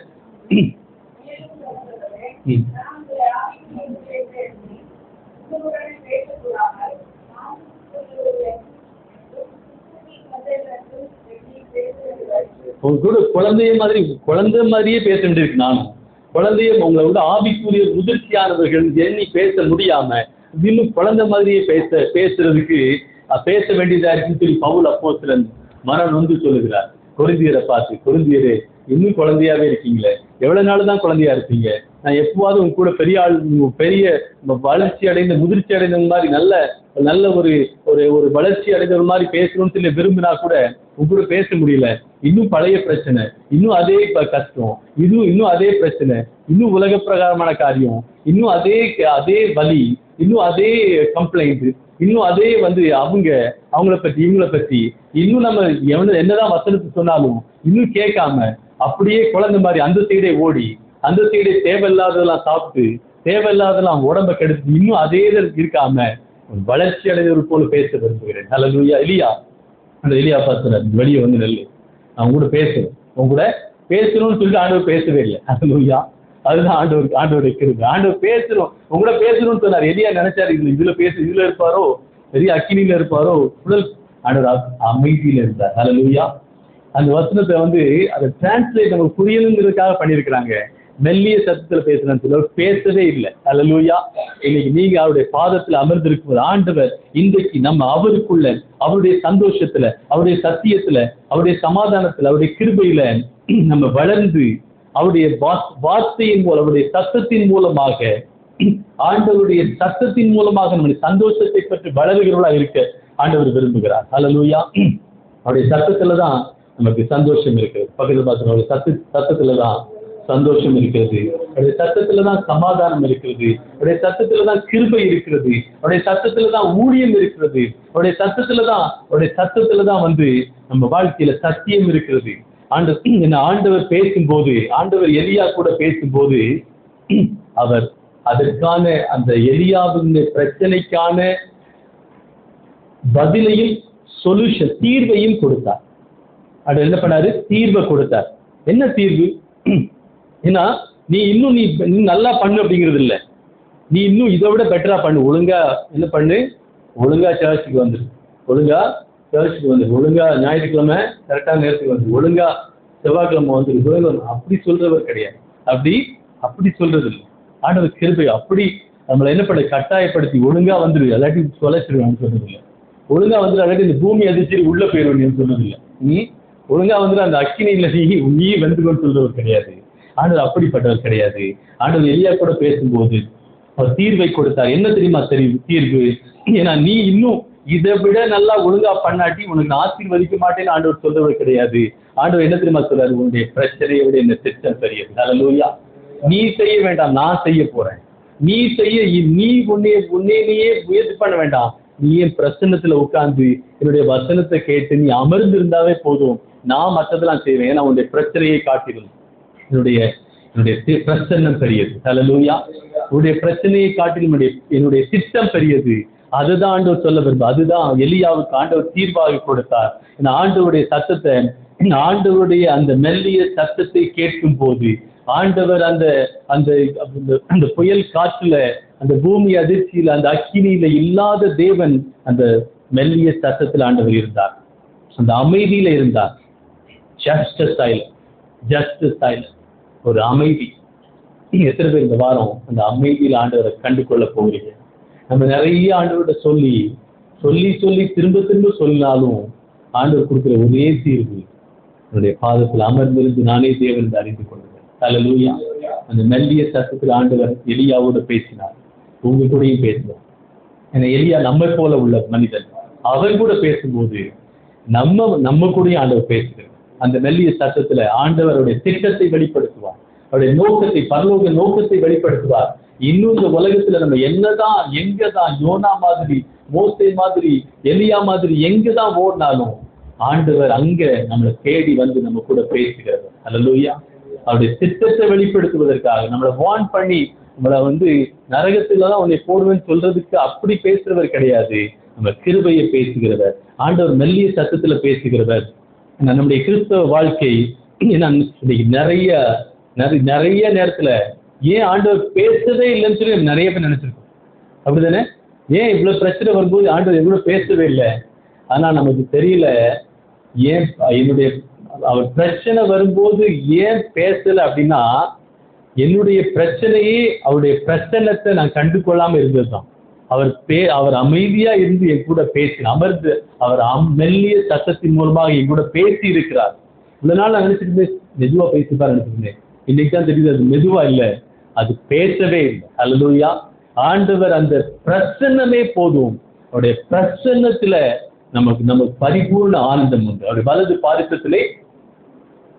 கூட குழந்தை மாதிரியே பேச வேண்டியிருக்கு. நானும் குழந்தைய உங்களை விட ஆவிக்குரிய முதிர்ச்சியானவர்கள் எண்ணி பேச முடியாம இன்னும் குழந்தை மாதிரியே பேசுறதுக்கு பேச வேண்டியதா இருக்குன்னு சொல்லி பவுல் அப்போஸ்தலன் மனம் வந்து சொல்லுகிறார். கொரிந்தியரை பார்த்து, கொரிந்தியரே இன்னும் குழந்தையாவே இருக்கீங்களே, எவ்வளவு நாள் தான் குழந்தையா இருப்பீங்க? நான் எப்பவாவது உங்க கூட பெரிய வளர்ச்சி அடைந்த முதிர்ச்சி அடைந்தவங்க மாதிரி நல்ல ஒரு வளர்ச்சி அடைந்தவர் மாதிரி பேசணும்னு சொல்லி விரும்பினா கூட உங்க கூட பேச முடியல. இன்னும் பழைய பிரச்சனை, இன்னும் அதே கஷ்டம், இன்னும் அதே பிரச்சனை, இன்னும் உலக பிரகாரமான காரியம், இன்னும் அதே வலி, இன்னும் அதே கம்ப்ளைண்ட், இன்னும் அதே அவங்கள பத்தி இவங்கள பத்தி இன்னும் நம்ம என்னதான் வசனத்தை சொன்னாலும் இன்னும் கேட்காம அப்படியே குழந்தை மாதிரி அந்த சைடே ஓடி, அந்த சைடே தேவையில்லாததெல்லாம் சாப்பிட்டு, தேவையில்லாதெல்லாம் உடம்ப கெடுத்து இன்னும் அதே இருக்காம வளர்ச்சி அடைந்தவர் போல பேச விரும்புகிறேன். ஹல்லேலூயா. அந்த எலியா பார்த்துறாரு, வெளியே வந்து நெல்லு, அவங்க கூட பேசணும், உங்க கூட பேசணும்னு சொல்லிட்டு ஆண்டவர் பேசவே இல்லை. ஹல்லேலூயா. அதுதான் ஆண்டவருடைய கிருபை. ஆண்டவர் பேசணும், உங்க கூட பேசணும்னு சொன்னார். எலியா நினைச்சாரு இதுல இருப்பாரோ, பெரிய அக்கினியில இருப்பாரோ, உடல் ஆண்டவர் அமைதியில இருந்தார். ஹல்லேலூயா. அந்த வசனத்தை அதை டிரான்ஸ்லேட் நமக்கு புரியணுங்கிறதுக்காக பண்ணியிருக்கிறாங்க. மெல்லிய சத்தத்துல பேசுறேன்னு சொல்லி பேசவே இல்லை. ஹல்லேலூயா. இன்னைக்கு நீங்க அவருடைய பாதத்துல அமர்ந்திருக்கும் ஆண்டவர் இன்றைக்கு நம்ம அவருக்குள்ள, அவருடைய சந்தோஷத்துல, அவருடைய சத்தியத்துல, அவருடைய சமாதானத்துல, அவருடைய கிருபையில நம்ம வளர்ந்து அவருடைய வார்த்தையின் மூலம், அவருடைய சத்தத்தின் மூலமாக, ஆண்டவருடைய சத்தத்தின் மூலமாக நம்முடைய சந்தோஷத்தை பற்றி வளர்கிறவர்களா இருக்க ஆண்டவர் விரும்புகிறார். ஹல்லேலூயா. அவருடைய சத்தத்துலதான் நமக்கு சந்தோஷம் இருக்கிறது. பக்கத்துல பார்க்கணும், அவருடைய சத்தத்துலதான் சந்தோஷம் இருக்கிறது, அவருடைய சத்தத்துலதான் சமாதானம் இருக்கிறது, அவருடைய சத்தத்துலதான் கிருபை இருக்கிறது, அவருடைய சத்தத்துலதான் ஊழியம் இருக்கிறது, அவருடைய சத்தத்துலதான் நம்ம வாழ்க்கையில சத்தியம் இருக்கிறது. ஆண்டவர் பேசும்போது, ஆண்டவர் எலியா கூட பேசும்போது அவர் அதற்கான அந்த எலியாவின் பிரச்சனைக்கான பதிலையும் சொல்யூஷன், தீர்வையும் கொடுத்தார். அது என்ன பண்ணாரு? தீர்வை கொடுத்தார். என்ன தீர்வு? ஏன்னா நீ நல்லா பண்ணு அப்படிங்கிறது இல்லை, நீ இன்னும் இதை விட பெட்டரா பண்ணு. ஒழுங்கா என்ன பண்ணு? ஒழுங்கா சர்ச்சுக்கு வந்துரு, ஒழுங்கா ஞாயிற்றுக்கிழமை கரெக்டான நேரத்துக்கு வந்து, ஒழுங்கா செவ்வாய்க்கிழமை வந்துரு. அப்படி சொல்றவர் கிடையாது. அப்படி சொல்றது இல்லை. ஆண்டவர் கிருபை அப்படி நம்மளை என்ன பண்ண கட்டாயப்படுத்தி ஒழுங்கா வந்துரு, அல்லாட்டி தொலைச்சிருவான்னு சொல்றது இல்லை. ஒழுங்கா வந்துரு, அல்லாட்டி இந்த பூமி அதிர்ச்சி உள்ள போயிடும் சொல்றது இல்லை. நீ ஒழுங்கா வந்துரு, அந்த அக்கினியில நீ வந்துக்கொண்டு சொல்றவர் கிடையாது. ஆண்டவர் அப்படிப்பட்டவர் கிடையாது. ஆண்டவர் எலியா கூட பேசும்போது அவர் தீர்வை கொடுத்தார். என்ன தெரியுமா தீர்வு? ஏன்னா நீ இன்னும் இதை விட நல்லா ஒழுங்கா பண்ணாட்டி உனக்கு ஆசீர்வதிக்க மாட்டேன்னு ஆண்டவர் சொல்றவர் கிடையாது. ஆண்டவர் என்ன தெரியுமா சொல்றாரு? உன்னுடைய பிரச்சனையை விட என்ன திட்டம் பெரியது. ஹல்லேலூயா. நீ செய்ய வேண்டாம், நான் செய்ய போறேன். நீ உன்னையே முயற்சி பண்ண வேண்டாம். நீ என் பிரசன்னத்துல உட்கார்ந்து என்னுடைய வசனத்தை கேட்டு நீ அமர்ந்து இருந்தாவே போதும், நான் மற்றதெல்லாம் செய்வேன். ஏன்னா உன்னுடைய பிரச்சனையை காட்டிடும் என்னுடைய பிரச்சனை பெரியது. ஹல்லேலூயா. உன்னுடைய பிரச்சனையை காட்டிலும் என்னுடைய திட்டம் பெரியது. அதுதான் ஆண்டவர் சொல்ல விரும்ப. அதுதான் எலியாவுக்கு ஆண்டவர் தீர்வாக கொடுத்தார். இந்த ஆண்டவருடைய சத்தத்தை, ஆண்டவருடைய அந்த மெல்லிய சத்தத்தை கேட்கும் போது ஆண்டவர் அந்த புயல் காற்றுல, அந்த பூமி அதிர்ச்சியில, அந்த அக்கினியில இல்லாத தேவன் அந்த மெல்லிய சத்தத்தில் ஆண்டவர் இருந்தார். அந்த அமைதியில இருந்தார். ஜஸ்ட் சைலன்ஸ், ஒரு அமைதி. எத்தனை பேர் இந்த வாரம் அந்த அமைதியில் ஆண்டவரை கண்டு கொள்ள போகிறீங்க? நம்ம நிறைய ஆண்டவர்கிட்ட சொல்லி திரும்ப சொன்னாலும் ஆண்டவர் கொடுக்குற ஒரே தீர்வு, என்னுடைய பாதத்தில் அமர்ந்திருந்து நானே தேவன் அறிந்து கொள்கிறேன். ஹல்லேலூயா. அந்த மெல்லிய சத்தத்தில் ஆண்டவர் எலியாவோட பேசினார், உங்க கூடயும் பேசினார். ஏன்னா எலியா நம்ம போல உள்ள மனிதன். அவன் கூட பேசும்போது நம்ம கூடயும் ஆண்டவர் பேசுகிறார். அந்த மெல்லிய சத்தத்துல ஆண்டவர் அவருடைய திட்டத்தை வெளிப்படுத்துவார், அவருடைய நோக்கத்தை, பரலோக நோக்கத்தை வெளிப்படுத்துவார். இன்னும் இந்த உலகத்துல நம்ம என்னதான் எங்கதான் யோனா மாதிரி, மோசே மாதிரி, எலியா மாதிரி எங்கதான் ஓடினாலும் ஆண்டவர் அங்க நம்மளை தேடி வந்து நம்ம கூட பேசுகிறார். அல்லேலூயா. அவருடைய திட்டத்தை வெளிப்படுத்துவதற்காக நம்மளை வார்ன் பண்ணி நம்மளை நரகத்துலதான் உன்னை போடுவேன்னு சொல்றதுக்கு அப்படி பேசுறவர் கிடையாது. நம்ம கிருபையை பேசுகிறவர், ஆண்டவர் மெல்லிய சத்தத்துல பேசுகிறவர். நம்முடைய கிறிஸ்தவ வாழ்க்கை இன்னைக்கு நிறைய நேரத்துல ஏன் ஆண்டவர் பேசவே இல்லைன்னு சொல்லி நிறைய பேர் நினைச்சிருக்கோம். அப்படிதானே? ஏன் இவ்வளவு பிரச்சனை வரும்போது ஆண்டவர் எவ்வளவு பேசவே இல்லை? ஆனா நமக்கு தெரியல ஏன் அவர் பிரச்சனை வரும்போது ஏன் பேசல அப்படின்னா, என்னுடைய பிரச்சனையே அவருடைய பிரச்சனத்தை நான் கண்டு கொள்ளாம இருந்ததுதான். அவர் அமைதியா இருந்து என் கூட அமர்ந்து அவர் மெல்லிய சத்தத்தின் மூலமாக என் கூட பேசி இருக்கிறார். இவ்வளவு நாள் நான் நினைச்சிட்டு மெதுவா பேசிப்பார் நினைச்சிருந்தேன். இன்னைக்கு தான் தெரியுது அது மெதுவா இல்லை, அது பேசவே இல்லை. அல்லேலூயா. ஆண்டவர் அந்த பிரசன்னமே போதும். அவருடைய பிரசன்னத்துல நமக்கு பரிபூர்ண ஆனந்தம் உண்டு. அவருடைய வலது பாரிசத்திலே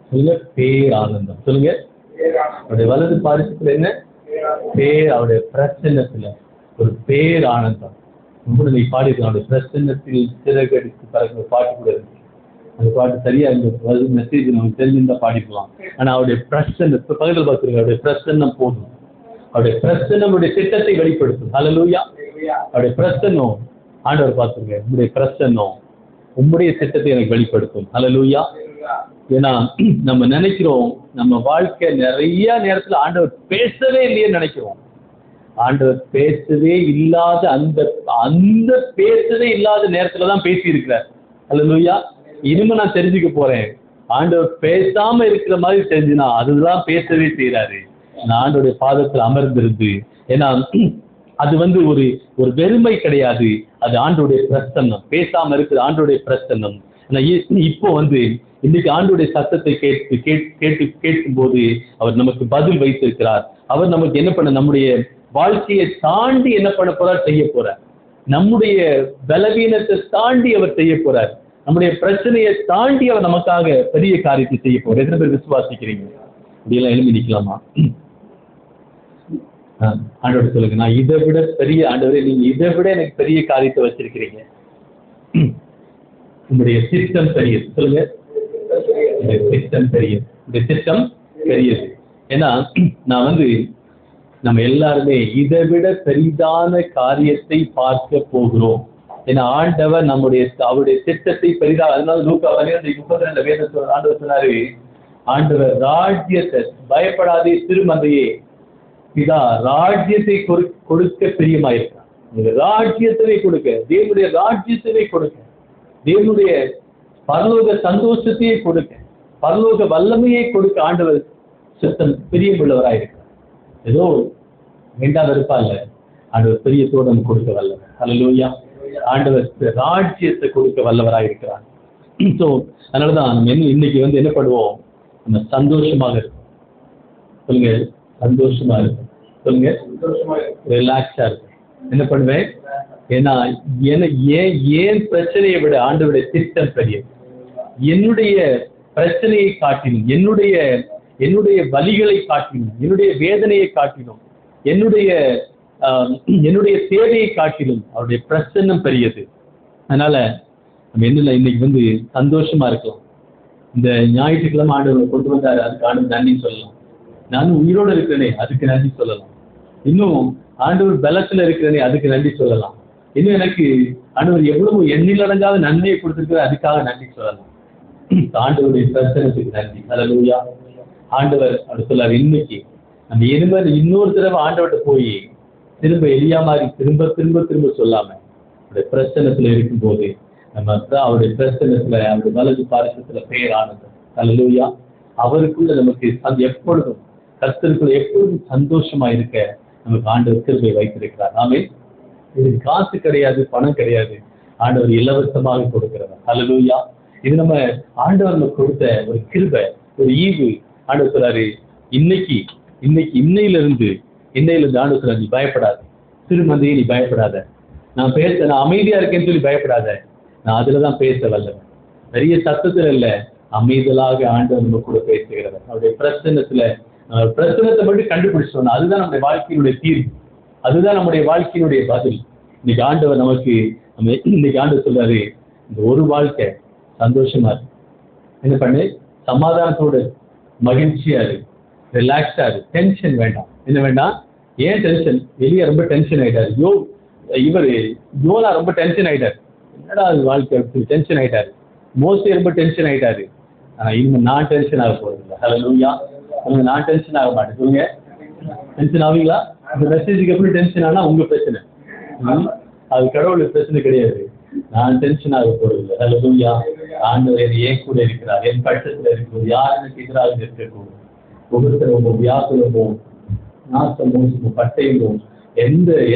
சொல்லுங்க பேரானந்தம். சொல்லுங்க, அவருடைய வலது பாரிசத்துல என்ன அவருடைய பிரசன்னத்துல ஒரு பேரானந்தம். நீ பாடிருக்க அவருடைய பிரசன்னத்தில் சிறகடித்து பறக்கிற பாட்டு கூட இருக்கு. அந்த பாட்டு சரியா மெசேஜ் நமக்கு தெரிஞ்சிருந்தா பாடிக்கலாம். ஆனா அவருடைய பிரசன்ன பக்கத்தில் பார்த்துருங்க, அவருடைய பிரசன்னம் போதும். அவருடைய பிரசன்னம் உடைய திட்டத்தை வெளிப்படுத்தும். அல்லேலூயா. அவருடைய பிரசன்னம் ஆண்டவர் பார்த்துருங்க, உங்களுடைய பிரசன்னம் உம்முடைய திட்டத்தை எனக்கு வெளிப்படுத்தும். அல்லேலூயா. ஏன்னா நம்ம நினைக்கிறோம் நம்ம வாழ்க்கை நிறைய நேரத்துல ஆண்டவர் பேசவே இல்லையே நினைக்கிறோம். ஆண்டவர் பேசவே இல்லாத அந்த பேசவே இல்லாத நேரத்துலதான் பேசி இருக்கிறார். அல்லேலூயா. இனிமே நான் தெரிஞ்சுக்க போறேன், ஆண்டவர் பேசாம இருக்கிற மாதிரி தெரிஞ்சுனா அதுதான் பேசவே செய்யறாரு. நான் ஆண்டோடைய பாதத்தில் அமர்ந்திருந்து, ஏன்னா அது ஒரு வெறுமை கிடையாது, அது ஆண்டோடைய பிரசன்னம். பேசாம இருக்குது ஆண்டோடைய பிரசன்னம். இப்போ இன்னைக்கு ஆண்டோடைய சத்தத்தை கேட்கும் போது அவர் நமக்கு பதில் வைத்திருக்கிறார். அவர் நமக்கு என்ன பண்ண, நம்முடைய வாழ்க்கையை தாண்டி என்ன பண்ண போறார், செய்ய போறார். நம்முடைய பலவீனத்தை தாண்டி அவர் செய்ய போறார். நம்முடைய பிரச்சனையை தாண்டி அவர் நமக்காக பெரிய காரியத்தை செய்ய போறார். எத்தனை பேர் விசுவாசிக்கிறீங்க? அப்படியெல்லாம் எழுதி நிக்கலாமா? ஆண்டவர் சொல்லுங்க, நான் இதை விட பெரிய ஆண்டவரே, நீங்க இதை விட எனக்கு பெரிய காரியத்தை வச்சிருக்கிறீங்க. உங்களுடைய சிஸ்டம் பெரியது. சொல்லுங்க, சிஸ்டம் பெரியது. இந்த சிஸ்டம் பெரியது. ஏன்னா நான் நம்ம எல்லாருமே இதை விட பெரிதான காரியத்தை பார்க்க போகிறோம். ஏன்னா ஆண்டவர் அவருடைய திட்டத்தை பெரிதாக, அதனால லூக்கா 12:32 வேதத்தில் ஆண்டவர் சொன்னாரு, ஆண்டவர் ராஜ்யத்தை, பயப்படாதே திருமந்தையே, இதா ராஜ்யத்தை கொடுக்க பிரியமாயிருக்கான். ராஜ்யத்தை கொடுக்க, தேவனுடைய ராஜ்யத்தை கொடுக்க, தேவனுடைய பரலோக சந்தோஷத்தையே கொடுக்க, பரலோக வல்லமையை கொடுக்க ஆண்டவர் சித்தம் பிரியமுள்ளவராயிருக்கிறார். ஏதோ வேண்டாம் இருப்பா இல்ல, ஆண்டவர் பெரிய தோடம் கொடுக்க வல்லவர். அல்லேலூயா. ஆண்டவர் ராஜ்யத்தை கொடுக்க வல்லவராயிருக்கிறார். ஸோ அதனாலதான் நம்ம இன்னைக்கு என்ன பண்ணுவோம், நம்ம சந்தோஷமாக இருக்கும். சொல்லுங்க, சந்தோஷமா இருக்கும். சொல்லுங்க, ரிலாக்ஸா இருக்கும். என்ன பண்ணுவேன், ஏன்னா ஏன் பிரச்சனையை விட ஆண்டவருடைய திட்டம் பெரியது. என்னுடைய பிரச்சனையை காட்டிலும், என்னுடைய வலிகளை காட்டிலும், என்னுடைய வேதனையை காட்டிலும், என்னுடைய தேவையை காட்டிலும் அவருடைய பிரசன்னம் பெரியது. அதனால நம்ம இன்னைக்கு சந்தோஷமா இருக்கலாம். இந்த ஞாயிற்றுக்கிழமை ஆண்டவர் கொண்டு வந்தாரு, அதுக்கு ஆண்டவர் நன்றி சொல்லலாம். நானும் உயிரோடு இருக்கிறேனே, அதுக்கு நன்றி சொல்லலாம். இன்னும் ஆண்டவர் பலத்துல இருக்கிறேனே, அதுக்கு நன்றி சொல்லலாம். இன்னும் எனக்கு ஆண்டவர் எவ்வளவு எண்ணிலடங்காத நன்மையை கொடுத்திருக்கிற, அதுக்காக நன்றி சொல்லலாம். ஆண்டவருடைய பிரச்சனத்துக்கு நன்றி. அல்லேலூயா. ஆண்டவர் அப்படி சொல்லாரு, இன்னைக்கு நம்ம இன்னொரு தடவை ஆண்டவர்கிட்ட போய் திரும்ப எலியா மாதிரி திரும்ப திரும்ப திரும்ப சொல்லாம அவருடைய பிரச்சனத்துல இருக்கும்போது நம்ம அவருடைய பிரச்சனத்துல, அவருடைய வலது பாரிசத்துல பெயர் ஆனந்தம். அல்லேலூயா. அவருக்குள்ள நமக்கு எப்பொழுதும், கர்த்தருக்குள்ள எப்பொழுதும் சந்தோஷமா இருக்க நமக்கு ஆண்டவர் கிருபை வைத்திருக்கிறார். நாமே இது காசு கிடையாது, பணம் கிடையாது, ஆண்டவர் இலவசமாக கொடுக்கிறவர். அல்லேலூயா. இது நம்ம ஆண்டவர் நமக்கு கொடுத்த ஒரு கிருபை, ஒரு ஈவு. ஆண்டவர் சொல்றாரு, இன்னையிலிருந்து ஆண்டவர் சொல்றாரு, நீ பயப்படாத திருமந்தையே, நீ பயப்படாத, நான் அமைதியா இருக்கேன்னு சொல்லி பயப்படாத, நான் அதுலதான் பேச வல்லவன். பெரிய சத்தத்துல இல்ல, அமைதலாக ஆண்டவர் நம்ம கூட பேசுகிறவர். அவருடைய பிரச்சனத்தை மட்டும் கண்டுபிடிச்சோம்னா அதுதான் நம்முடைய வாழ்க்கையினுடைய தீர்வு, அதுதான் நம்முடைய வாழ்க்கையினுடைய பதில். இன்னைக்கு ஆண்டவர் நமக்கு இன்னைக்கு ஆண்டவர் சொல்றாரு, இந்த ஒரு வாழ்க்கை சந்தோஷமா இருக்கு, என்ன பண்ணு, சமாதானத்தோடு மகிழ்ச்சியா இருக்கு, ரிலாக்ஸா இருக்கு, டென்ஷன் வேண்டாம். என்ன வேண்டாம்? ஏன் டென்ஷன்? வெளியே ரொம்ப டென்ஷன் ஆயிட்டாரு. யோனா ரொம்ப டென்ஷன் ஆயிட்டாரு. என்னடா அது வாழ்க்கை, டென்ஷன் ஆயிட்டாரு. மோஸ்ட்லி ரொம்ப டென்ஷன் ஆயிட்டாரு. இன்னும் நான் டென்ஷன் ஆக போறது இல்லை. ஹல்லேலூயா. நான் டென்ஷன் ஆக மாட்டேன். சொல்லுங்க, டென்ஷன் ஆவீங்களா? இந்த மெசேஜுக்கு எப்படி டென்ஷன் ஆனா உங்க பிரச்சனை, அது கடவுளுக்கு பிரச்சனை கிடையாது. நான் டென்ஷன் ஆக போறது இல்லை. ஹல்லேலூயா. ஆண்டவர் ஏன் கூட இருக்கிறார், என் பட்சத்துல இருக்கிறது, யார் எனக்கு எதிராக இருக்கக்கூடும், உபத்திரவமோ வியாக்குலமோ நாசமோ பட்டயமோ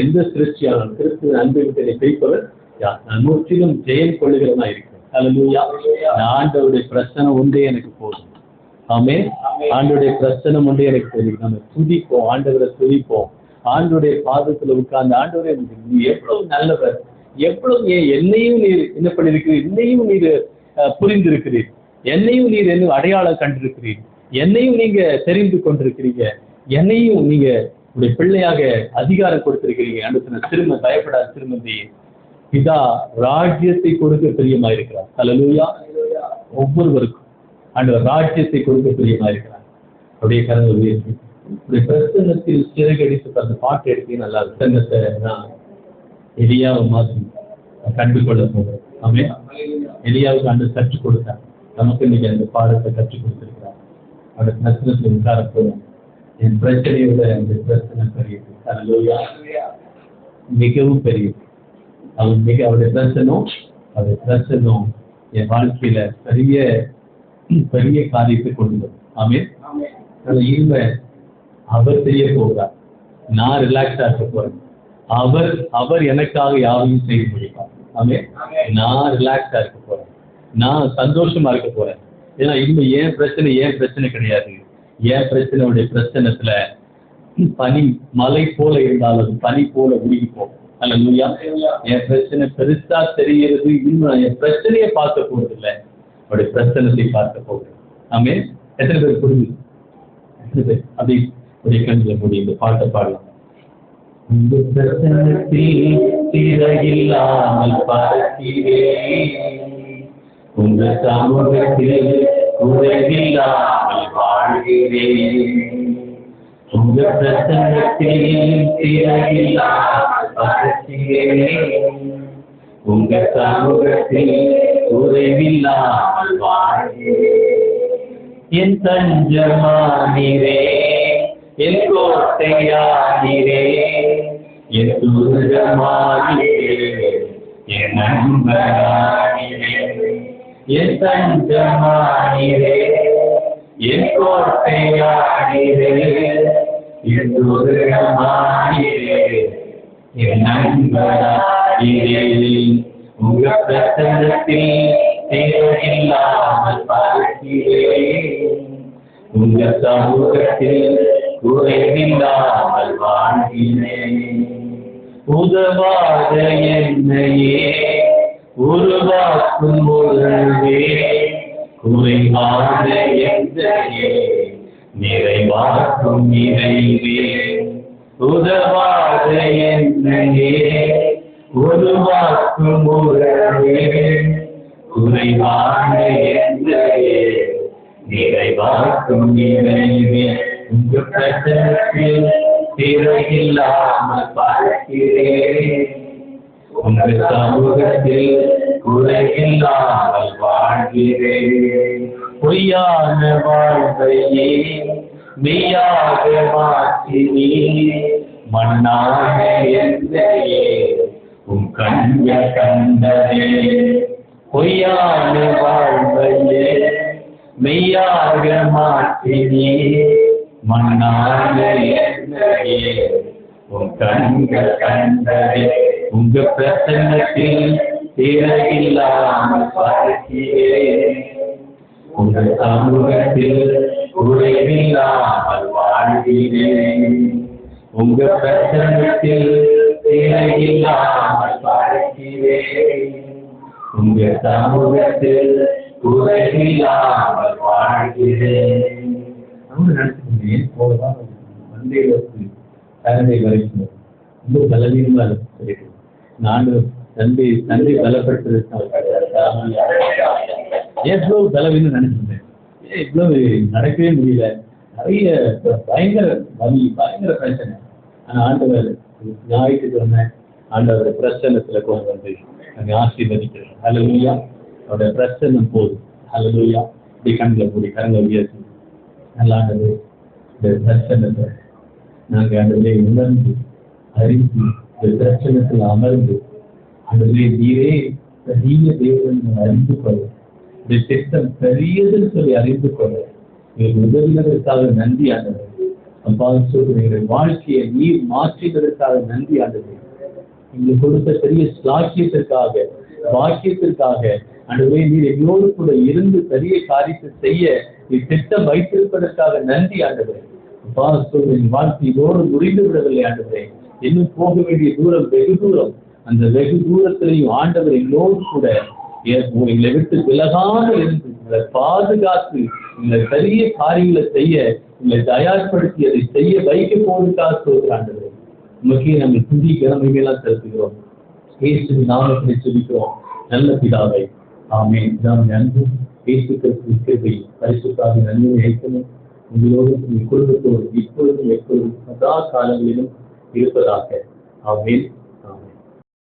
எந்த சிருஷ்டியாலும் கிறிஸ்துவின் அன்பை விட்டு பிரிப்பவர் யார்? நான் முற்றிலும் ஜெயம் கொள்ளுகிறதா இருக்கிறேன். ஹல்லேலூயா. ஆண்டவருடைய பிரச்சனை ஒன்றே எனக்கு போதும். ஆமென். ஆண்டவருடைய பிரச்சனை ஒன்றே எனக்கு போதும். நம்ம துதிப்போம், ஆண்டவரை துதிப்போம், ஆண்டவருடைய பாதத்துல உட்கார்ந்து ஆண்டவரே எவ்வளவு நல்லவர், எவ்வளவு என்னையும் நீர் என்ன பண்ணிருக்கிறீர், என்னையும் நீர் புரிந்திருக்கிறீர், என்னையும் நீர் என்ன அடையாளம் கண்டிருக்கிறீர், என்னையும் நீங்க தெரிந்து கொண்டிருக்கிறீங்க, என்னையும் நீங்க உடைய பிள்ளையாக அதிகாரம் கொடுத்திருக்கிறீங்க. அடுத்த திரும்ப பயப்படாத திருமதி பிதா ராஜ்யத்தை கொடுக்க பிரியமா இருக்கிறார். ஹல்லேலூயா. ஒவ்வொருவருக்கும் ஆண்டவர் ராஜ்யத்தை கொடுக்க பிரியமா இருக்கிறார். அப்படியே கரங்கள் உயர்த்தி உடைய பிரசன்னத்தில் சிறகடித்து அந்த பாட்டு எடுத்து நல்லா பிரசன்னத்தை நான் எலியாவை மாதிரி கண்டு கொள்ள போகிறேன். ஆமென். எலியாவுக்கு அந்த கற்றுக் கொடுத்தார், நமக்கு இன்னைக்கு அந்த பாடத்தை கற்றுக் கொடுத்திருக்கிறார். அவருடைய பிரச்சனத்தில் உட்கார போதும். என் பிரச்சனையோட அந்த பிரச்சனை பெரியது. ஹல்லேலூயா. மிகவும் பெரியது. அவருடைய பிரச்சனும் என் வாழ்க்கையில பெரிய பெரிய காரியத்தை கொண்டு வரும். ஆமென். இருந்த அவர் செய்ய போகிறார், நான் ரிலாக்ஸா இருக்க போறேன். அவர் எனக்காக யாவையும் செய்ய முடியும். ஆமென். நான் ரிலாக்ஸா இருக்க போறேன், நான் சந்தோஷமா இருக்க போறேன். ஏன்னா இன்னும் ஏன் பிரச்சனை கிடையாது. ஏன் பிரச்சனையுடைய பிரச்சனத்துல பனி மலை போல இருந்தாலும் பனி போல உருகி போகும். ஹல்லேலூயா. என் பிரச்சனை பெருசா தெரிகிறது, இன்னும் என் பிரச்சனையை பார்க்க போறது இல்லை, அவருடைய பிரச்சனத்தை பார்க்க போகிறேன். ஆமென். எத்தனை பேர் புரிஞ்சு? எத்தனை பேர் அப்படி ஒரு கண்ணில் மூடி இந்த பாட்டை பாடலாம். உங்க பிரச்சனத்தில் திரையில்லாமல் பார்க்கிறேன், உங்க சமூகத்தில் குறைவில்லாமல் வாழ்கிறேன். உங்க பிரசன்னத்தில் திரையில்லாமல் பார்க்கிறேன், உங்க சமூகத்தில் குறைவில்லாமல் வாழ்கிறேன். என் தஞ்சமானிரே, என் கோட்டையானிரே, என் துர்கமானிரே, என் நண்பரானிரே. என் தஞ்சமானிரே, என் கோட்டையானிரே, என் துர்கமானிரே, என் நண்பரானிரே. உங்க பிரசன்னத்தில் தேவையில்லாமல் பார்க்கிறேன், உங்க சமூகத்தில் குறைவில்லாமல் வாழ்கிறேன். உதவாத என்னையே உருவாக்கும் உறவே, குறைவாத என்னையே நிறைவாக்கும் நிறைவே. உதவாத என்னையே உருவாக்கும் உறவே, குறைவான என்னையே நிறைவாக்கும் நிறைவே. உங்க பிரச்சனத்தில் திரையில்லாமல் பார்க்கிறேன், உங்க சமூகத்தில் குறையில்லாமல் வாழ்கிறேன். பொய்யான வாழ்வையே மெய்யாக மாற்றினே, மண்ணாக என்னையே உன் கண்கள் கண்டனே. பொய்யான வாழ்வையே மெய்யாக மாற்றினே, மண்ணாக என்னையே உன் கண்கள் கண்டனே. உங்க பிரசன்னத்தில் திரையில்லாமல் பார்க்கிறேன், உங்க சமூகத்தில் குறைவில்லாமல் வாழ்கிறேன். உங்க பிரசன்னத்தில் திரையில்லாமல் பார்க்கிறேன், உங்க சமூகத்தில் குறையில்லாமல் வாழ்கிறேன். நினைச்சுக்கேன் போலதான் மந்தையில தந்தை வரைக்கும் ரொம்ப பலவீனமா இருக்கு. நானும் தந்தை பலப்படுத்துறது எவ்வளவு பலவீனம் நினைச்சிருந்தேன். இவ்வளவு நடக்கவே முடியல. நிறைய பயங்கர வலி, பயங்கர பிரச்சனை. ஆனா ஆண்டவர் ஞாயிற்றுக்கிழமை ஆண்டவர் பிரச்சனத்துல கொண்டு வந்து அங்கே ஆசீர்வதிக்கிறேன். ஹல்லேலூயா. அவருடைய பிரச்சனம் போதும். ஹல்லேலூயா. இப்படி கண்களை மூடி கரங்களை உயர்த்தி நல்லாண்டது இந்த பிரச்சனத்தை நாங்கள் ஆண்டவரை உணர்ந்து அறிந்து இந்த பிரச்சனத்தில் அமர்ந்து ஆண்டவரே நீரே பெரிய தேவன் அறிந்து கொள்ள, இந்த திட்டம் பெரியதுன்னு சொல்லி அறிந்து கொள்ள எங்களுக்கு உதவினதற்காக நன்றி ஆண்டவரே. அப்பா சொல்கிறேன், வாழ்க்கையை நீர் மாற்றினதற்காக நன்றி ஆண்டவரே. எங்களுக்கு கொடுத்த பெரிய சாட்சியத்திற்காக, பாக்கியத்திற்காக ஆண்டவரே, நீர் எங்களோடு கூட இருந்து பெரிய காரியத்தை செய்ய திட்டம் வைத்திருப்பதற்காக நன்றி ஆண்டவரே. அப்பா சொல்கிறேன், வாழ்க்கை இதோடு முடிந்து விடவில்லை ஆண்டவரே. இன்னும் போக வேண்டிய தூரம் வெகு தூரம். அந்த வெகு தூரத்திலையும் ஆண்டவர் எங்களோடு கூட எங்களை விட்டு விலகாமல் இருந்து உங்களை பாதுகாத்து உங்களை பெரிய காரியங்களை செய்ய உங்களை தயார்படுத்தி அதை செய்ய வைக்க போவதற்காக சொல்கிறாண்டவர். உங்களுக்கே நாங்கள் துதி கிழமைகளாம் செலுத்துகிறோம். இயேசு நாமத்தை சொல்லிக்கிறோம் நல்ல பிதாவை. ஆமென். நாம் அன்பும் இயேசு கிறிஸ்துவின் கிருபையும் பரிசுத்தாக நன்மை அளிக்கணும் உங்களோடு உங்கள் குடும்பத்தோடு இப்பொழுதும் எப்பொழுதும் சதா காலங்களிலும் இருப்பதாக. ஆமென்.